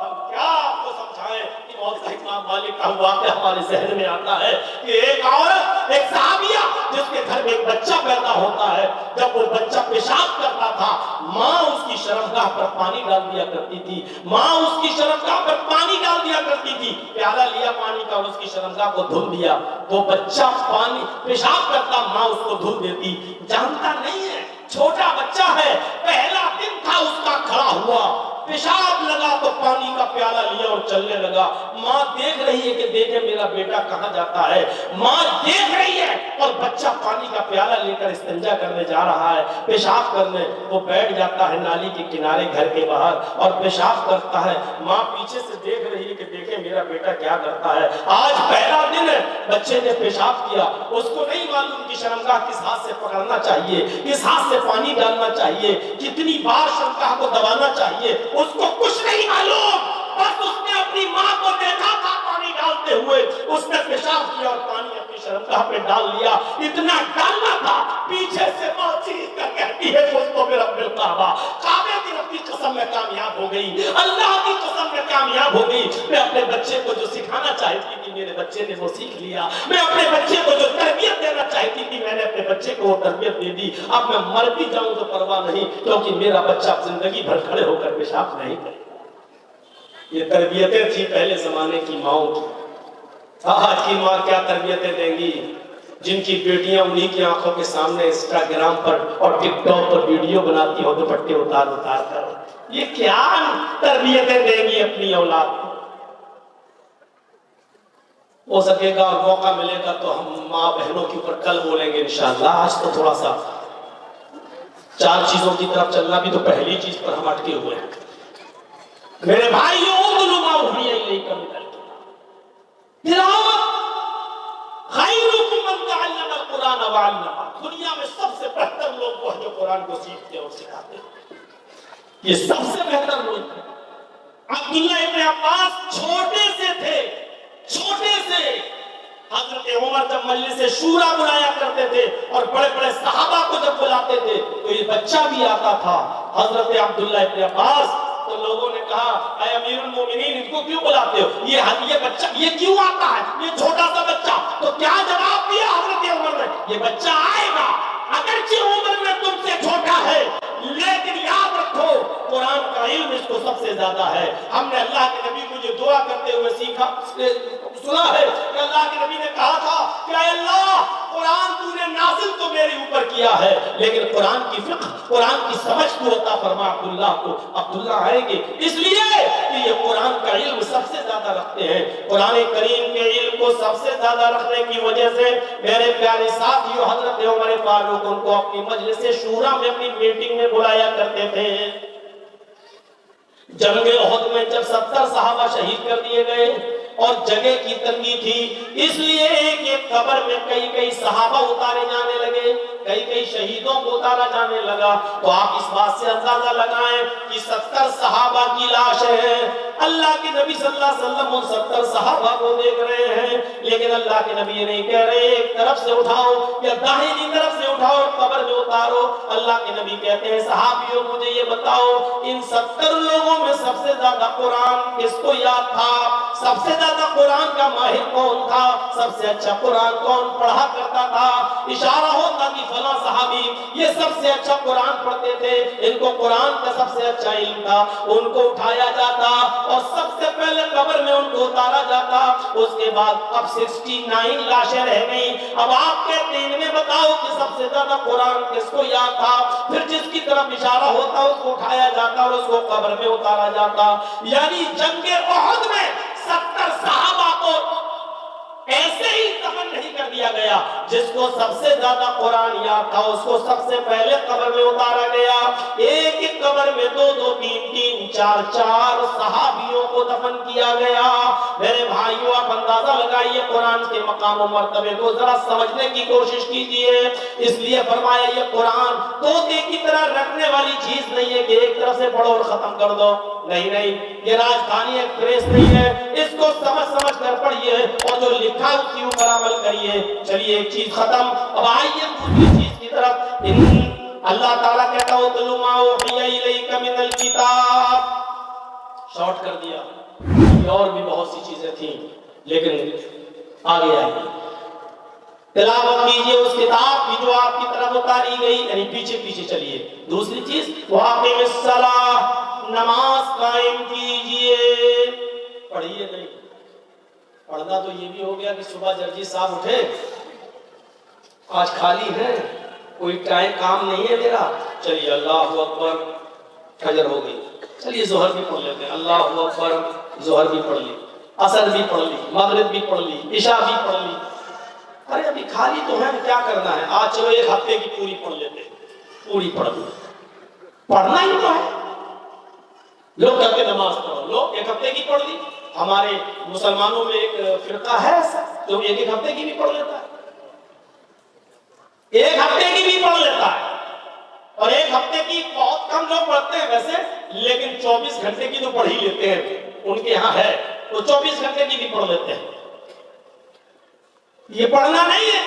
ہم کیا آپ کو سمجھائیں کہ مولانا امام مالک کا واقعہ ہمارے ذہن میں آتا ہے کہ ایک عورت, ایک صحابیہ جس کے گھر میں ایک بچہ پیدا ہوتا ہے, جب وہ بچہ پیشاب کرتا تھا ماں اس کی شرمگاہ پر پانی ڈال دیا کرتی تھی. ماں اس کی شرمگاہ پر پانی ڈال دیا کرتی تھی. پیالہ لیا پانی کا اور اس کی شرمگاہ کو دھل دیا. وہ بچہ پانی پیشاب کرتا, ماں اس کو دھل دیتی. جانتا نہیں ہے, چھوٹا بچہ ہے, پہلا دن تھا اس کا, کھڑا ہوا, پیشاب لگا تو پانی کا پیالہ لیا اور چلنے لگا. ماں دیکھ رہی ہے کہ دیکھے میرا بیٹا کہاں جاتا ہے. ماں دیکھ رہی ہے اور بچہ پانی کا پیالہ لے کر استنجا کرنے جا رہا ہے, پیشاب کرنے. وہ بیٹھ جاتا ہے نالی کے کنارے گھر کے باہر اور پیشاب کرتا ہے. ماں پیچھے سے دیکھ رہی ہے کہ دیکھے میرا بیٹا کیا کرتا ہے. آج پہلا دن ہے, بچے نے پیشاب کیا, اس کو نہیں معلوم کہ شرمگاہ کس ہاتھ سے پکڑنا چاہیے, کس ہاتھ سے پانی ڈالنا چاہیے, کتنی بار شرمگاہ کو دبانا چاہیے. اس کو کچھ نہیں معلوم, بس اس نے اپنی ماں کو دیکھا تھا پانی ڈالتے ہوئے, اس نے پیشاب کیا اور پانی اپنی شرمگاہ پہ ڈال لیا. اتنا ڈالنا تھا, پیچھے سے ماں چیخ کر کہتی ہے دوستوں میں رب الکعبہ, کعبے کی رب کی قسم میں کامیاب ہو گئی, اللہ کی قسم میں کامیاب ہو گئی. میں اپنے بچے کو جو سکھانا چاہتی تھی میرے بچے نے وہ سیکھ لیا. میں اپنے بچے کو جو تربیت دینا چاہتی تھی میں نے اپنے بچے کو وہ تربیت دے دی. اب میں مر بھی جاؤں تو پرواہ نہیں, کیونکہ میرا بچہ زندگی بھر کھڑے ہو کر پیشاب نہیں کرے. یہ تربیتیں تھی پہلے زمانے کی ماؤں کی. آج کی ماں کیا تربیتیں دیں گی, جن کی بیٹیاں انہی کی آنکھوں کے سامنے انسٹاگرام پر اور ٹک ٹاک پر ویڈیو بناتی ہو دوپٹے اتار اتار کر. یہ کیا تربیتیں دیں گی اپنی اولاد کو. ہو سکے گا اور موقع ملے گا تو ہم ماں بہنوں کے اوپر کل بولیں گے انشاءاللہ. آج تو تھوڑا سا 4 چیزوں کی طرف چلنا بھی, تو پہلی چیز پر ہم اٹکے ہوئے ہیں. میرے بھائیوں, دنیا میں سب سے بہتر لوگ وہ ہیں جو قرآن کو سیکھتے اور سکھاتے ہیں. یہ سب سے بہتر لوگ ہیں. عبداللہ ابن عباس چھوٹے سے تھے, چھوٹے سے حضرت عمر جب مجلس شورا بلایا کرتے تھے اور بڑے بڑے صحابہ کو جب بلاتے تھے تو یہ بچہ بھی آتا تھا حضرت عبداللہ ابن عباس. تو لوگوں نے کہا اے امیر المومنین اس کو کیوں بلاتے ہو, یہ بچہ یہ کیوں آتا ہے, یہ چھوٹا سا بچہ. تو کیا جواب دیا حضرت عمر نے, یہ بچہ آئے گا اگرچہ عمر میں تم سے چھوٹا ہے, لیکن یاد رکھو قرآن کا علم اس کو سب سے زیادہ ہے. ہم نے اللہ کے نبی کو یہ دعا کرتے ہوئے سنا ہے کہ اللہ کے نبی نے کہا تھا کہ اے اللہ قرآن تو نے نازل تو میرے اوپر کیا ہے, لیکن قرآن کی فقہ, قرآن کی سمجھ تو عطا فرما عبداللہ کو. عبداللہ آئیں گے اس لیے کہ یہ قرآن کا علم سب سے زیادہ رکھتے ہیں. قرآن کریم کے علم کو سب سے زیادہ رکھنے کی وجہ سے میرے پیارے ساتھیو حضرت عمر فاروق ان کو اپنی مجلس شورا میں اپنی میٹنگ میں بلایا کرتے تھے. جنگ احد میں جب 70 صحابہ شہید کر دیے گئے, اور جگہ کی تنگی تھی، اس لیے ایک قبر میں کئی صحابہ اتارے جانے لگے، کئی شہیدوں کو اتارا جانے لگا۔ تو آپ اس بات سے اندازہ لگائیں کہ 70 صحابہ کی لاش ہے، اللہ کے نبی صلی اللہ علیہ وسلم ان 70 صحابہ کو دیکھ رہے ہیں، لیکن اللہ کے نبی یہ نہیں کہہ رہے ایک طرف سے اٹھاؤ یا داہنی طرف سے اٹھاؤ اور قبر میں اتارو۔ اللہ کے نبی کہتے ہیں صحابیوں مجھے یہ بتاؤ ان 70 لوگوں میں سب سے زیادہ قرآن کس کو یاد تھا؟ سب سے زیادہ قرآن کا ماہر کون تھا؟ سب سے اچھا قرآن کون پڑھا کرتا تھا؟ اشارہ ہوتا کہ فلاں صحابی یہ سب سے اچھا قرآن پڑھتے تھے، ان کو قرآن کا سب سے اچھا علم تھا، ان کو اٹھایا جاتا اور سب سے پہلے قبر میں ان کو اتارا جاتا۔ اس کے بعد اب 69 لاشیں رہ گئیں۔ اب آپ کہتے ہیں انہیں بتاؤ کہ سب سے زیادہ قرآن کس کو یاد تھا؟ پھر جس کی طرف اشارہ ہوتا اس کو اٹھایا جاتا اور اس کو قبر میں اتارا جاتا۔ یعنی جنگ احد میں 70 صحابہ کو ایسے ہی دفن نہیں کر دیا گیا، جس کو سب سے زیادہ قرآن یاد تھا اس کو سب سے پہلے قبر میں اتارا گیا۔ ایک ایک قبر میں 2 3 4 صحابیوں کو دفن کیا گیا۔ میرے بھائیوں آپ اندازہ لگائیے قرآن کے مقام و مرتبے کو ذرا سمجھنے کی کوشش کیجئے۔ اس لیے فرمایا یہ قرآن طوطے کی طرح رکھنے والی چیز نہیں ہے کہ ایک طرف سے پڑھو اور ختم کر دو، نہیں، یہ راجدھانی ایکسپریس نہیں ہے، اس کو سمجھ کر پڑھیے اور جو لکھا اس کے اوپر عمل کریے۔ چلیے ایک چیز ختم، اب آئیے دوسری چیز کی طرف۔ اللہ تعالیٰ کہتا ہو "اتل ما اوحی الیک من الکتاب"، شارٹ کر دیا، اور بھی بہت سی چیزیں تھیں لیکن آگے آئیے۔ تلاوت کیجئے اس کتاب کی جو آپ کی طرف اتاری گئی، یعنی پیچھے چلیے۔ دوسری چیز وَأَقِمِ الصَّلَاةَ، نماز قائم کیجئے۔ پڑھیے نہیں، پڑھنا تو یہ بھی ہو گیا کہ صبح جرجی صاحب اٹھے، آج خالی ہے، کوئی ٹائم کام نہیں ہے میرا، چلیے اللہ اکبر، فجر ہو گئی، چلیے ظہر بھی پڑھ لیتے ہیں، اللہ اکبر، ظہر بھی پڑھ لی، عصر بھی پڑھ لی، مغرب بھی پڑھ لی، عشاء بھی پڑھ لی۔ ارے ابھی خالی تو ہے، کیا کرنا ہے؟ آج چلو ایک ہفتے کی پوری پڑھ لیتے ہیں، پوری پڑھ لی، پڑھنا ہی تو ہے۔ لوگ کہتے نماز پڑھو، لوگ ایک ہفتے کی پڑھ لی۔ ہمارے مسلمانوں میں ایک فرقہ ہے ایسا جو ایک ہفتے کی بھی پڑھ لیتا ہے، ایک ہفتے کی بھی پڑھ لیتا ہے، اور ایک ہفتے کی بہت کم لوگ پڑھتے ہیں ویسے، لیکن 24 گھنٹے کی تو پڑھ ہی لیتے ہیں، ان کے ہاں ہے، وہ 24 گھنٹے کی بھی پڑھ لیتے ہیں۔ یہ پڑھنا نہیں ہے،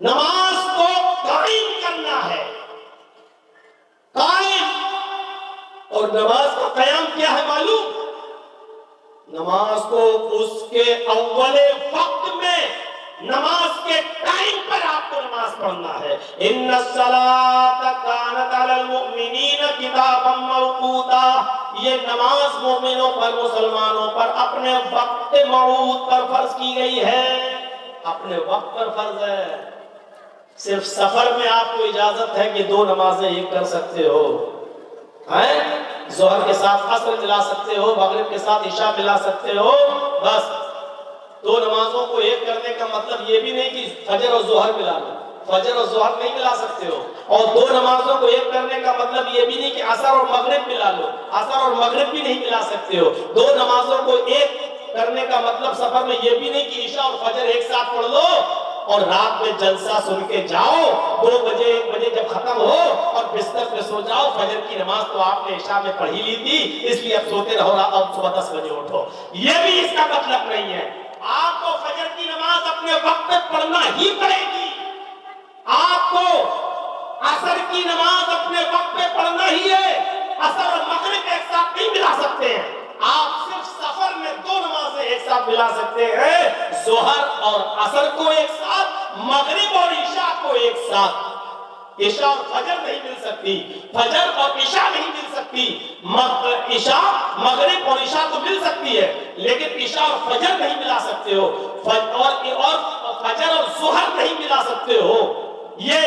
نماز کو قائم کرنا ہے، قائم۔ اور نماز کا قیام کیا ہے معلوم؟ نماز کو اس کے اول وقت میں، نماز کے ٹائم پر آپ کو نماز پڑھنا ہے۔ ان الصلاۃ کانت علی المؤمنین کتابا موقوتا، یہ نماز مومنوں پر، مسلمانوں پر اپنے وقت موعود پر فرض کی گئی ہے، اپنے وقت پر فرض ہے۔ صرف سفر میں آپ کو اجازت ہے کہ 2 نمازیں ایک کر سکتے ہو، ظہر کے ساتھ عصر ملا سکتے ہو، مغرب کے ساتھ عشاء ملا سکتے ہو، بس 2 نمازوں کو ایک کرنے کا مطلب یہ بھی نہیں کہ فجر اور ظہر ملا لو، فجر اور ظہر نہیں ملا سکتے ہو۔ اور 2 نمازوں کو ایک کرنے کا مطلب یہ بھی نہیں کہ عصر اور مغرب ملا لو، عصر اور مغرب بھی نہیں ملا سکتے ہو۔ 2 نمازوں کو ایک کرنے کا مطلب سفر میں یہ بھی نہیں کہ عشاء اور فجر ایک ساتھ پڑھ لو اور رات میں جلسہ سن کے جاؤ، 2 بجے 1 بجے جب ختم ہو اور بستر پہ سو جاؤ، فجر کی نماز تو آپ نے عشاء میں پڑھی لی تھی اس لیے اب سوتے رہو، اب صبح 10 بجے اٹھو، یہ بھی اس کا مطلب نہیں ہے۔ آپ کو فجر کی نماز اپنے وقت پہ پڑھنا ہی پڑے گی، آپ کو عصر کی نماز اپنے وقت پہ پڑھنا ہی ہے، عصر اور مغرب ایک ساتھ نہیں ملا سکتے ہیں۔ آپ صرف سفر میں 2 نمازیں ایک ساتھ ملا سکتے ہیں، ظہر اور عصر کو ایک ساتھ، مغرب اور عشاء کو ایک ساتھ۔ عشاء اور فجر نہیں مل سکتی، فجر اور عشاء نہیں مل سکتی، عشاء مغرب اور عشاء تو مل سکتی ہے لیکن عشاء اور فجر نہیں ملا سکتے ہو، اور فجر اور ظہر نہیں ملا سکتے ہو۔ یہ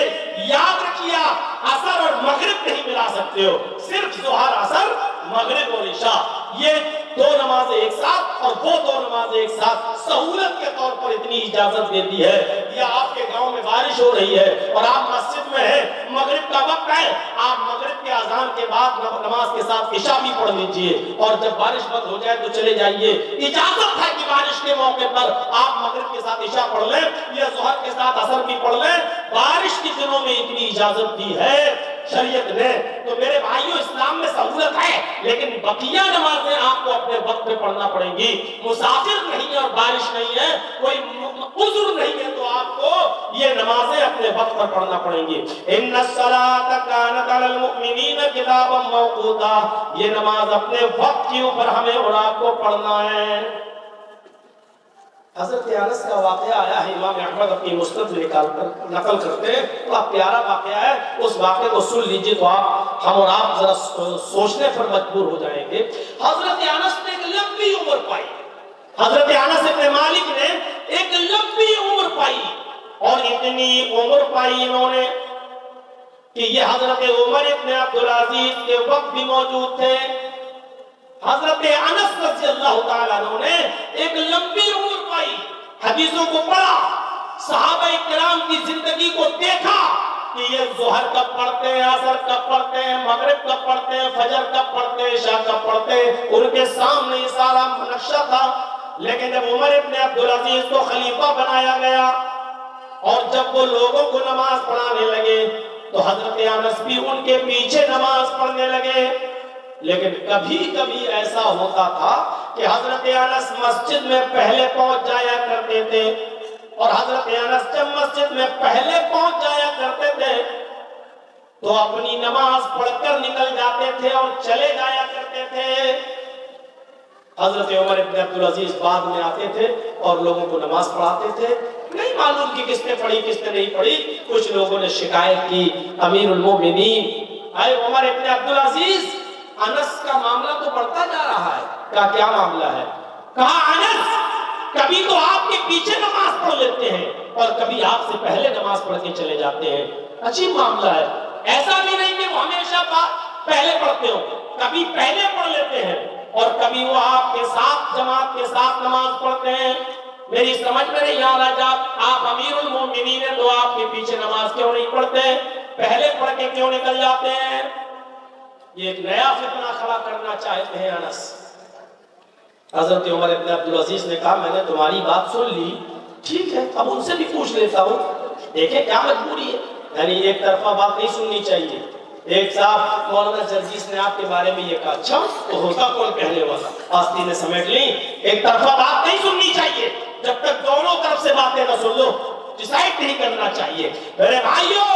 یاد رکھیے، عصر اور مغرب نہیں ملا سکتے ہو، صرف ظہر، عصر، مغرب اور عشاء، یہ 2 نمازیں ایک ساتھ، اور وہ 2 نمازیں ایک ساتھ سہولت کے طور پر اتنی اجازت دیتی ہے۔ یا آپ کے گاؤں میں بارش ہو رہی ہے اور آپ مسجد میں ہیں، مغرب کا وقت ہے، آپ مغرب کے اذان کے بعد نماز کے ساتھ عشاء بھی پڑھ لیجئے، اور جب بارش بند ہو جائے تو چلے جائیے۔ اجازت ہے کہ بارش کے موقع پر آپ مغرب کے ساتھ عشاء پڑھ لیں یا ظہر کے ساتھ عصر بھی پڑھ لیں، بارش کے دنوں میں اتنی اجازت دی ہے شریعت نے۔ تو میرے بھائیوں، اسلام میں سہولت ہے، لیکن بقیہ نمازیں آپ کو اپنے وقت پہ پڑھنا پڑیں گی۔ مسافر نہیں ہے اور بارش نہیں ہے، کوئی عذر نہیں ہے، تو آپ کو یہ نمازیں اپنے وقت پر پڑھنا پڑیں گی۔ ان الصلاۃ کانت علی المؤمنین کتابا موقوتا، یہ نماز اپنے وقت کے اوپر ہمیں اور آپ کو پڑھنا ہے۔ حضرت انس کا واقعہ آیا ہے، امام احمد اپنی مسند میں نقل کرتے ہیں، بڑا پیارا واقعہ ہے، اس واقعے کو سن لیجیے تو ہم اور آپ ذرا سوچنے پر مجبور ہو جائیں گے۔ حضرت انس نے ایک لمبی عمر پائی، حضرت انس ابن مالک نے ایک لمبی عمر پائی، اور اتنی عمر پائی انہوں نے کہ یہ حضرت عمر ابن عبدالعزیز کے وقت بھی موجود تھے۔ حضرت انس رضی اللہ تعالیٰ عنہ نے ایک لمبی عمر پائی، حدیثوں کو پڑھا، صحابہ کرام کی زندگی کو دیکھا کہ یہ ظہر کب پڑھتے ہیں، عصر کب پڑھتے ہیں، مغرب کب پڑھتے ہیں، فجر کب پڑھتے ہیں، عشاء کب پڑھتے ہیں، ان کے سامنے یہ سارا نقشہ تھا۔ لیکن جب عمر ابن عبدالعزیز کو خلیفہ بنایا گیا اور جب وہ لوگوں کو نماز پڑھانے لگے تو حضرت انس بھی ان کے پیچھے نماز پڑھنے لگے۔ لیکن کبھی کبھی ایسا ہوتا تھا کہ حضرت انس مسجد میں پہلے پہنچ جایا کرتے تھے، اور حضرت انس جب مسجد میں پہلے پہنچ جایا کرتے تھے تو اپنی نماز پڑھ کر نکل جاتے تھے اور چلے جایا کرتے تھے۔ حضرت عمر ابن عبدالعزیز بعد میں آتے تھے اور لوگوں کو نماز پڑھاتے تھے۔ نہیں معلوم کہ کس نے پڑھی کس نے نہیں پڑھی، کچھ لوگوں نے شکایت کی، امیر المومنین اے عمر ابن عبدالعزیز، انس کا معاملہ تو بڑھتا جا رہا ہے۔ کہا کیا معاملہ ہے؟ کہا انس، کبھی تو آپ کے پیچھے نماز پڑھ لیتے ہیں اور کبھی آپ سے پہلے نماز پڑھ کے چلے جاتے ہیں، عجیب معاملہ ہے۔ ایسا بھی نہیں کہ وہ ہمیشہ پہلے پڑھتے ہو، کبھی پہلے پڑھ لیتے ہیں اور کبھی وہ آپ کے ساتھ جماعت کے ساتھ نماز پڑھتے ہیں۔ میری سمجھ میں نہیں آ رہا، جب آپ امیر المومنین ہیں تو آپ کے پیچھے نماز کیوں نہیں پڑھتے، پہلے پڑھ کے کیوں نکل جاتے ہیں؟ یہ ایک نیا فتنہ کھڑا کرنا چاہتے ہیں انس۔ حضرت عمر ابن عبدالعزیز نے کہا میں نے تمہاری بات سن لی، ٹھیک ہے اب ان سے بھی پوچھ لیتا ہوں، دیکھیں کیا مجبوری ہے، یعنی ایک طرفہ بات نہیں سننی چاہیے۔ ایک صاحب مولانا جرجیس نے آپ کے بارے میں یہ کہا، اچھا تو ہوتا کون پہلے والا، آستینیں سمیٹ لی، ایک طرفہ بات نہیں سننی چاہیے، جب تک دونوں طرف سے باتیں نہ سن لو ڈیسائیڈ نہیں کرنا چاہیے۔ میرے بھائیوں،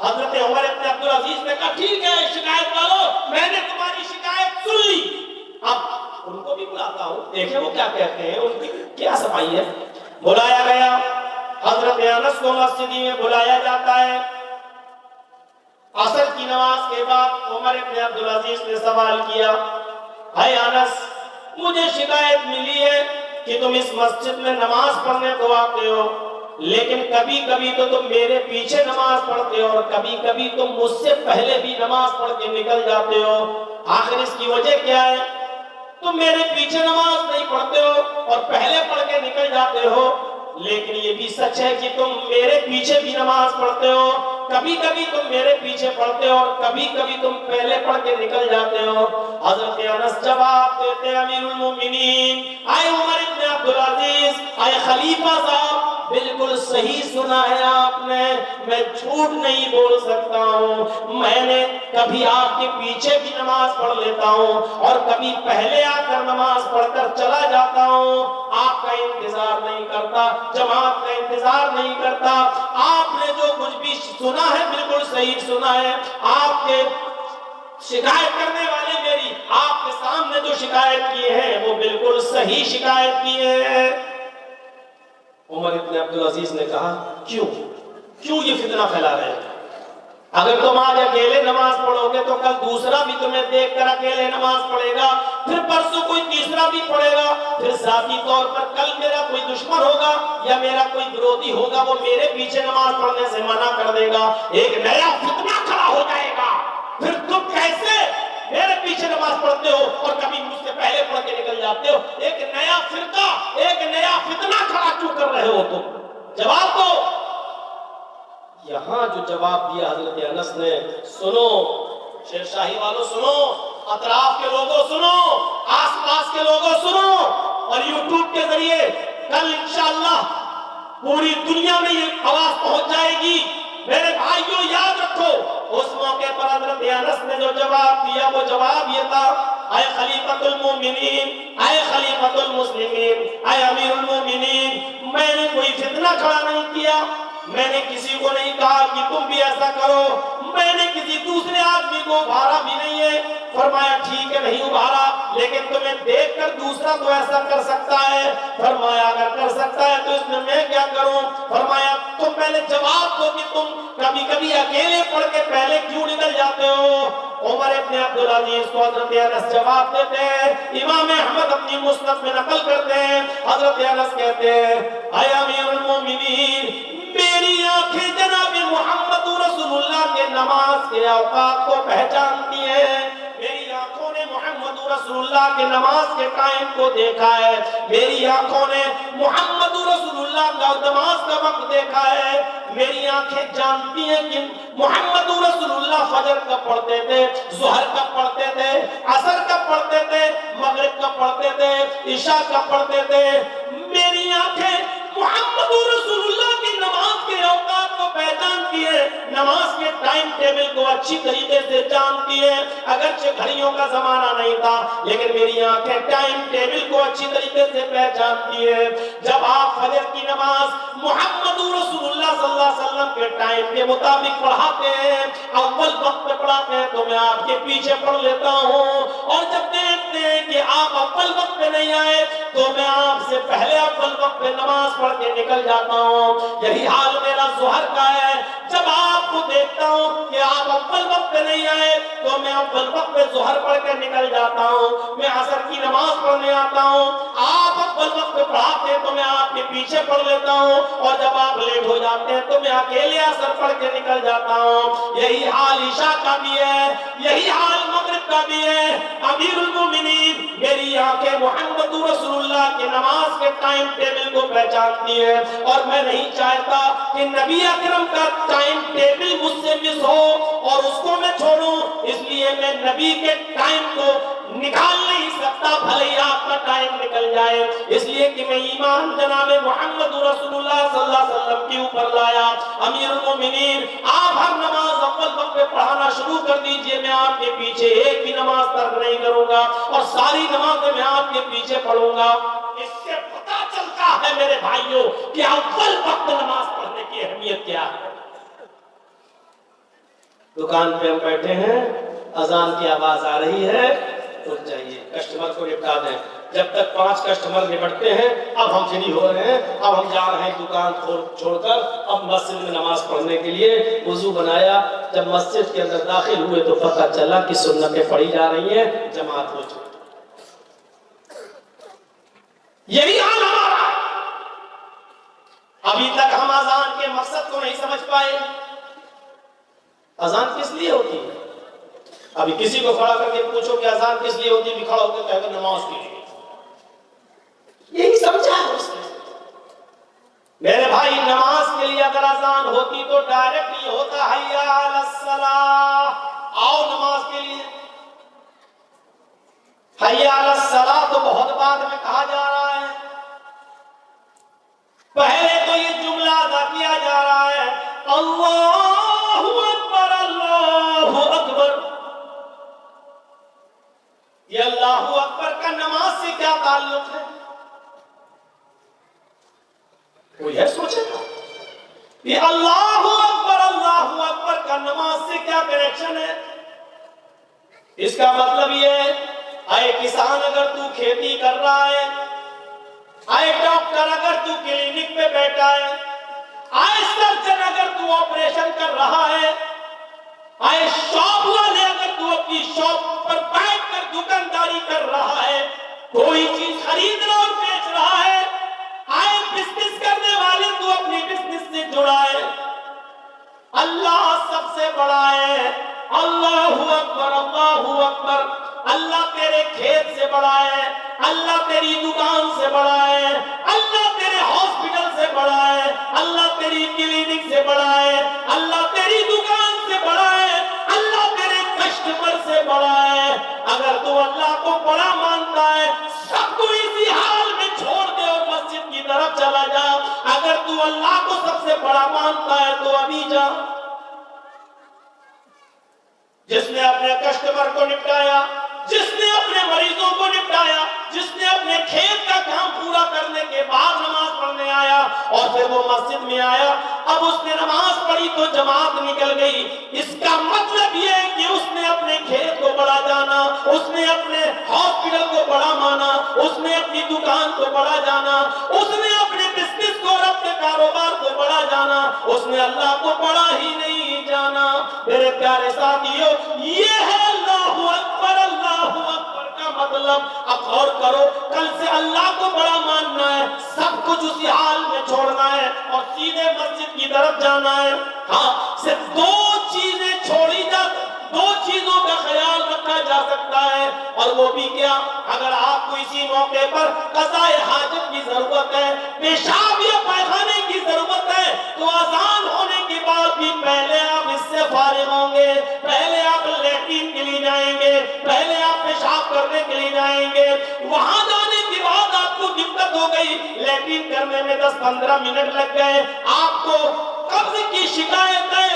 حضرت عمر ابن عبدالعزیز نے کہا ٹھیک ہے شکایت والو، میں نے تمہاری شکایت سن لی، اب ان کو بھی بلاتا ہوں، دیکھیں وہ کیا کہتے ہیں، ان کی کیا صفائی ہے۔ بلایا گیا، حضرت انس کو مسجد میں بلایا جاتا ہے۔ عصر کی نماز کے بعد عمر ابن عبدالعزیز نے سوال کیا، اے انس، مجھے شکایت ملی ہے کہ تم اس مسجد میں نماز پڑھنے تو آتے ہو، لیکن کبھی کبھی تو تم میرے پیچھے نماز پڑھتے ہو اور کبھی کبھی تم مجھ سے پہلے بھی نماز پڑھ کے نکل جاتے ہو، آخر اس کی وجہ کیا ہے؟ تم میرے پیچھے نماز نہیں پڑھتے ہو اور پہلے پڑھ کے نکل جاتے ہو، لیکن یہ بھی سچ ہے کہ تم میرے پیچھے بھی نماز پڑھتے ہو، کبھی کبھی تم میرے پیچھے پڑھتے ہو اور کبھی کبھی تم پہلے پڑھ کے نکل جاتے ہو۔ حضرت انس جواب دیتے امیر المومنین، اے عمر ابن عبدالعزیز، اے خلیفہ صاحب، بالکل صحیح سنا ہے آپ نے، میں جھوٹ نہیں بول سکتا ہوں، میں نے کبھی آپ کے پیچھے بھی نماز پڑھ لیتا ہوں اور کبھی پہلے آ کر نماز پڑھ کر چلا جاتا ہوں، آپ کا انتظار نہیں کرتا، جماعت کا انتظار نہیں کرتا، آپ نے جو کچھ بھی سنا ہے بالکل صحیح سنا ہے، آپ کے شکایت کرنے والے میری آپ کے سامنے جو شکایت کی ہے وہ بالکل صحیح شکایت کی ہے۔ عمر ابن عبدالعزیز نے کہا کیوں یہ فتنہ پھیلا رہے ہیں؟ اگر تم آج اکیلے نماز پڑھو گے تو کل دوسرا بھی تمہیں دیکھ کر اکیلے نماز پڑھے گا، پھر پرسوں کوئی تیسرا بھی پڑھے گا، پھر ذاتی طور پر کل میرا کوئی دشمن ہوگا یا میرا کوئی ورودھی ہوگا، وہ میرے پیچھے نماز پڑھنے سے منع کر دے گا، ایک نیا فتنہ کھڑا ہو جائے گا، پھر تم کیسے میرے پیچھے نماز پڑھتے ہو اور کبھی مجھ سے پہلے پڑھ کے نکل جاتے ہو، ایک نیا فرقہ، ایک نیا فتنہ کھڑا کیوں کر رہے ہو تم؟ جواب دو۔ یہاں جو جواب دیا حضرت انس نے، سنو شیر شاہی والوں سنو، اطراف کے لوگوں سنو، آس پاس کے لوگوں سنو، اور یوٹیوب کے ذریعے کل انشاءاللہ پوری دنیا میں یہ آواز پہنچ جائے گی۔ میرے بھائیوں یاد رکھو، اس موقع پر حضرت انس نے جو جواب دیا وہ جواب یہ تھا، اے خلیفۃ المومنین، اے خلیفۃ المسلمین، اے امیر المومنین، میں نے کوئی فتنہ کھڑا نہیں کیا، میں نے کسی کو نہیں کہا کہ تم بھی ایسا کرو، میں نے کسی دوسرے آدمی کو ابھارا بھی نہیں ہے۔ فرمایا ٹھیک ہے نہیں ابھارا، لیکن تمہیں دیکھ کر دوسرا تو ایسا کر سکتا ہے۔ فرمایا اگر کر سکتا ہے تو اس میں کیا کروں؟ فرمایا تم پہلے جواب دو کہ تم کبھی کبھی اکیلے پڑھ کے پہلے کیوں نکل جاتے ہو؟ عمر ابن عبدالعزیز کو حضرت انس جواب دیتے ہیں، امام احمد اپنی مسند میں نقل کرتے ہیں، حضرت انس کہتے ہیں، اے امیر المومنین، میری آنکھیں جناب محمد رسول اللہ کے نماز کے اوقات کو پہچانتی ہیں، میری آنکھوں نے محمد رسول اللہ کے نماز کے ٹائم کو دیکھا ہے، میری آنکھوں نے محمد رسول اللہ کا نماز کا وقت دیکھا ہے، میری آنکھیں جانتی ہیں کہ محمد رسول اللہ فجر کب پڑھتے تھے، ظہر کب پڑھتے تھے، عصر کب پڑھتے تھے، مغرب کب پڑھتے تھے، عشاء کب پڑھتے تھے، میری آنکھیں محمد رسول اللہ کی نماز کے اوقات کو پہچانتی ہے، نماز کے ٹائم ٹیبل کو اچھی طریقے سے جانتی ہے، اگرچہ گھڑیوں کا زمانہ نہیں تھا لیکن میری آنکھیں ٹائم ٹیبل کو اچھی طریقے سے پہچانتی ہے۔ جب آپ فجر کی نماز محمد رسول اللہ صلی اللہ علیہ وسلم کے ٹائم کے مطابق پڑھاتے ہیں، اول وقت میں پڑھاتے ہیں تو میں آپ کے پیچھے پڑھ لیتا ہوں، اور جب دیکھتے ہیں کہ آپ اول وقت پہ نہیں آئے تو میں آپ سے پہلے اول وقت پہ نماز پڑھ کے نکل جاتا ہوں۔ یہی حال میرا ظہر کا ہے، جب آپ کو دیکھتا ہوں کہ آپ اول وقت پہ نہیں آئے تو میں اول وقت پہ ظہر پڑھ کے نکل جاتا ہوں، میں عصر کی نماز پڑھنے آتا ہوں، آپ اول وقت پہ پڑھاتے ہیں تو میں آپ کے پیچھے پڑھ لیتا ہوں، اور جب آپ لیٹ ہو جاتے ہیں تو میں اکیلے عصر پڑھ کے نکل جاتا ہوں۔ یہی حال عشاء کا بھی ہے، یہی حال مغرب کا بھی ہے۔ امیر المومنین، میری آنکھیں محمد رسول اللہ کے نماز کے ٹائم ٹیبل کو پہچانتی ہے، اور میں نہیں چاہتا کہ نبی اکرم کا ٹائم ٹیبل مجھ سے مس ہو اور اس کو میں چھوڑوں، اس لیے میں نبی کے ٹائم کو نکال نہیں سکتا، بھلے ہی آپ کا ٹائم نکل جائے، اس لیے کہ میں ایمان جناب محمد رسول اللہ صلی اللہ علیہ وسلم کے اوپر لایا۔ امیر المومنین، آپ ہر نماز اول وقت پہ پڑھانا شروع کر دیجئے، میں آپ کے پیچھے ایک بھی نماز ترک نہیں کروں گا، اور ساری نمازیں میں آپ کے پیچھے پڑھوں گا۔ اس سے پتہ چلتا ہے میرے بھائیوں کہ اول وقت نماز پڑھنے کی اہمیت کیا ہے۔ دکان پہ ہم بیٹھے ہیں، اذان کی آواز آ رہی ہے، اٹھ جائیے، کسٹمر کو نپٹا دیں۔ جب تک 5 کسٹمر نپٹتے ہیں، اب ہم فری ہو رہے ہیں، اب ہم جا رہے ہیں دکان چھوڑ کر اب مسجد میں نماز پڑھنے کے لیے۔ وضو بنایا، جب مسجد کے اندر داخل ہوئے تو پتہ چلا کہ سنتیں پڑھی جا رہی ہیں، جماعت ہو چکی۔ یہی حال ہمارا، ابھی تک ہم اذان کے مقصد کو نہیں سمجھ پائے۔ اذان کس لیے ہوتی ہے؟ ابھی کسی کو کھڑا کر کے پوچھو کہ اذان کس لیے ہوتی ہے، بھی کھڑا ہو کے کہے گا نماز کے لیے۔ یہی سمجھا ہے اس نے۔ میرے بھائی، نماز کے لیے اگر اذان ہوتی تو ڈائریکٹ یہ ہوتا حیا علی الصلاۃ، آؤ نماز کے لیے۔ حیا علی الصلاۃ تو بہت بعد میں کہا جا رہا ہے، پہلے تو یہ جملہ ادا کیا جا رہا ہے، اللہ اکبر اللہ اکبر۔ یہ اللہ اکبر کا نماز سے کیا تعلق ہے؟ کوئی ہے سوچے گا؟ یہ اللہ اکبر کا نماز سے کیا کنیکشن ہے؟ اس کا مطلب یہ ہے، اے کسان اگر تو کھیتی کر رہا ہے، اے ڈاکٹر اگر تو کلینک پہ بیٹھا ہے، اے سرجن اگر تو آپریشن کر رہا ہے، اے شاپ والے اگر تو اپنی شاپ پر بیٹھ کر دکانداری کر رہا ہے، کوئی چیز خرید رہا اور بیچ رہا ہے، اے بزنس کرنے والے تو اپنی بزنس سے جڑا ہے، اللہ سب سے بڑا ہے، اللہ اکبر اللہ اکبر۔ اللہ تیرے کھیت سے بڑا ہے، اللہ تیری دکان سے بڑا ہے، اللہ تیرے ہاسپٹل سے بڑا ہے، اللہ تیری کلینک سے بڑا ہے، اللہ تیری دکان سے بڑا ہے، اللہ تیرے کسٹمر کو بڑا مانتا ہے سب کو اسی حال میں چھوڑ دے اور مسجد کی طرف چلا جا. اگر تو اللہ کو سب سے بڑا مانتا ہے تو ابھی جا. جس نے اپنے کسٹمر کو نپٹایا, جس نے اپنے مریضوں کو نپٹایا, جس نے اپنے کھیت کا کام پورا کرنے کے بعد نماز پڑھنے آیا اور پھر وہ مسجد میں آیا, اب اس نے نماز پڑھی تو جماعت نکل گئی. اس کا مطلب یہ ہے کہ اس نے اپنے کھیت کو بڑا جانا, اس نے اپنے ہاسپٹل کو بڑا مانا, اس نے اپنی دکان کو بڑا جانا, اس نے اپنے بزنس کو اور اپنے کاروبار کو بڑا جانا, اس نے اللہ کو بڑا ہی نہیں جانا. میرے پیارے ساتھیوں, یہ ہے اللہ اکبر کا مطلب. اب غور کرو, کل سے اللہ کو بڑا ماننا ہے, سب کچھ اسی حال میں چھوڑنا ہے اور سیدھے مسجد کی طرف جانا ہے. ہاں, صرف دو چیزیں چھوڑی جا, دو چیزوں کا خیال رکھا جا سکتا ہے, اور وہ بھی کیا؟ اگر آپ کو اسی موقع پر قضاء حاجت کی ضرورت ہے, پیشاب یا پائخانے کی ضرورت ہے, تو اذان ہونے کے بعد بھی پہلے آپ اس سے فارغ ہوں گے, پہلے آپ لیٹرین کے لیے جائیں گے, پہلے آپ پیشاب کرنے کے لیے جائیں گے. وہاں جانے کے بعد آپ کو دقت ہو گئی, لیٹرین کرنے میں 10-15 منٹ لگ گئے, آپ کو قبض کی شکایت ہے,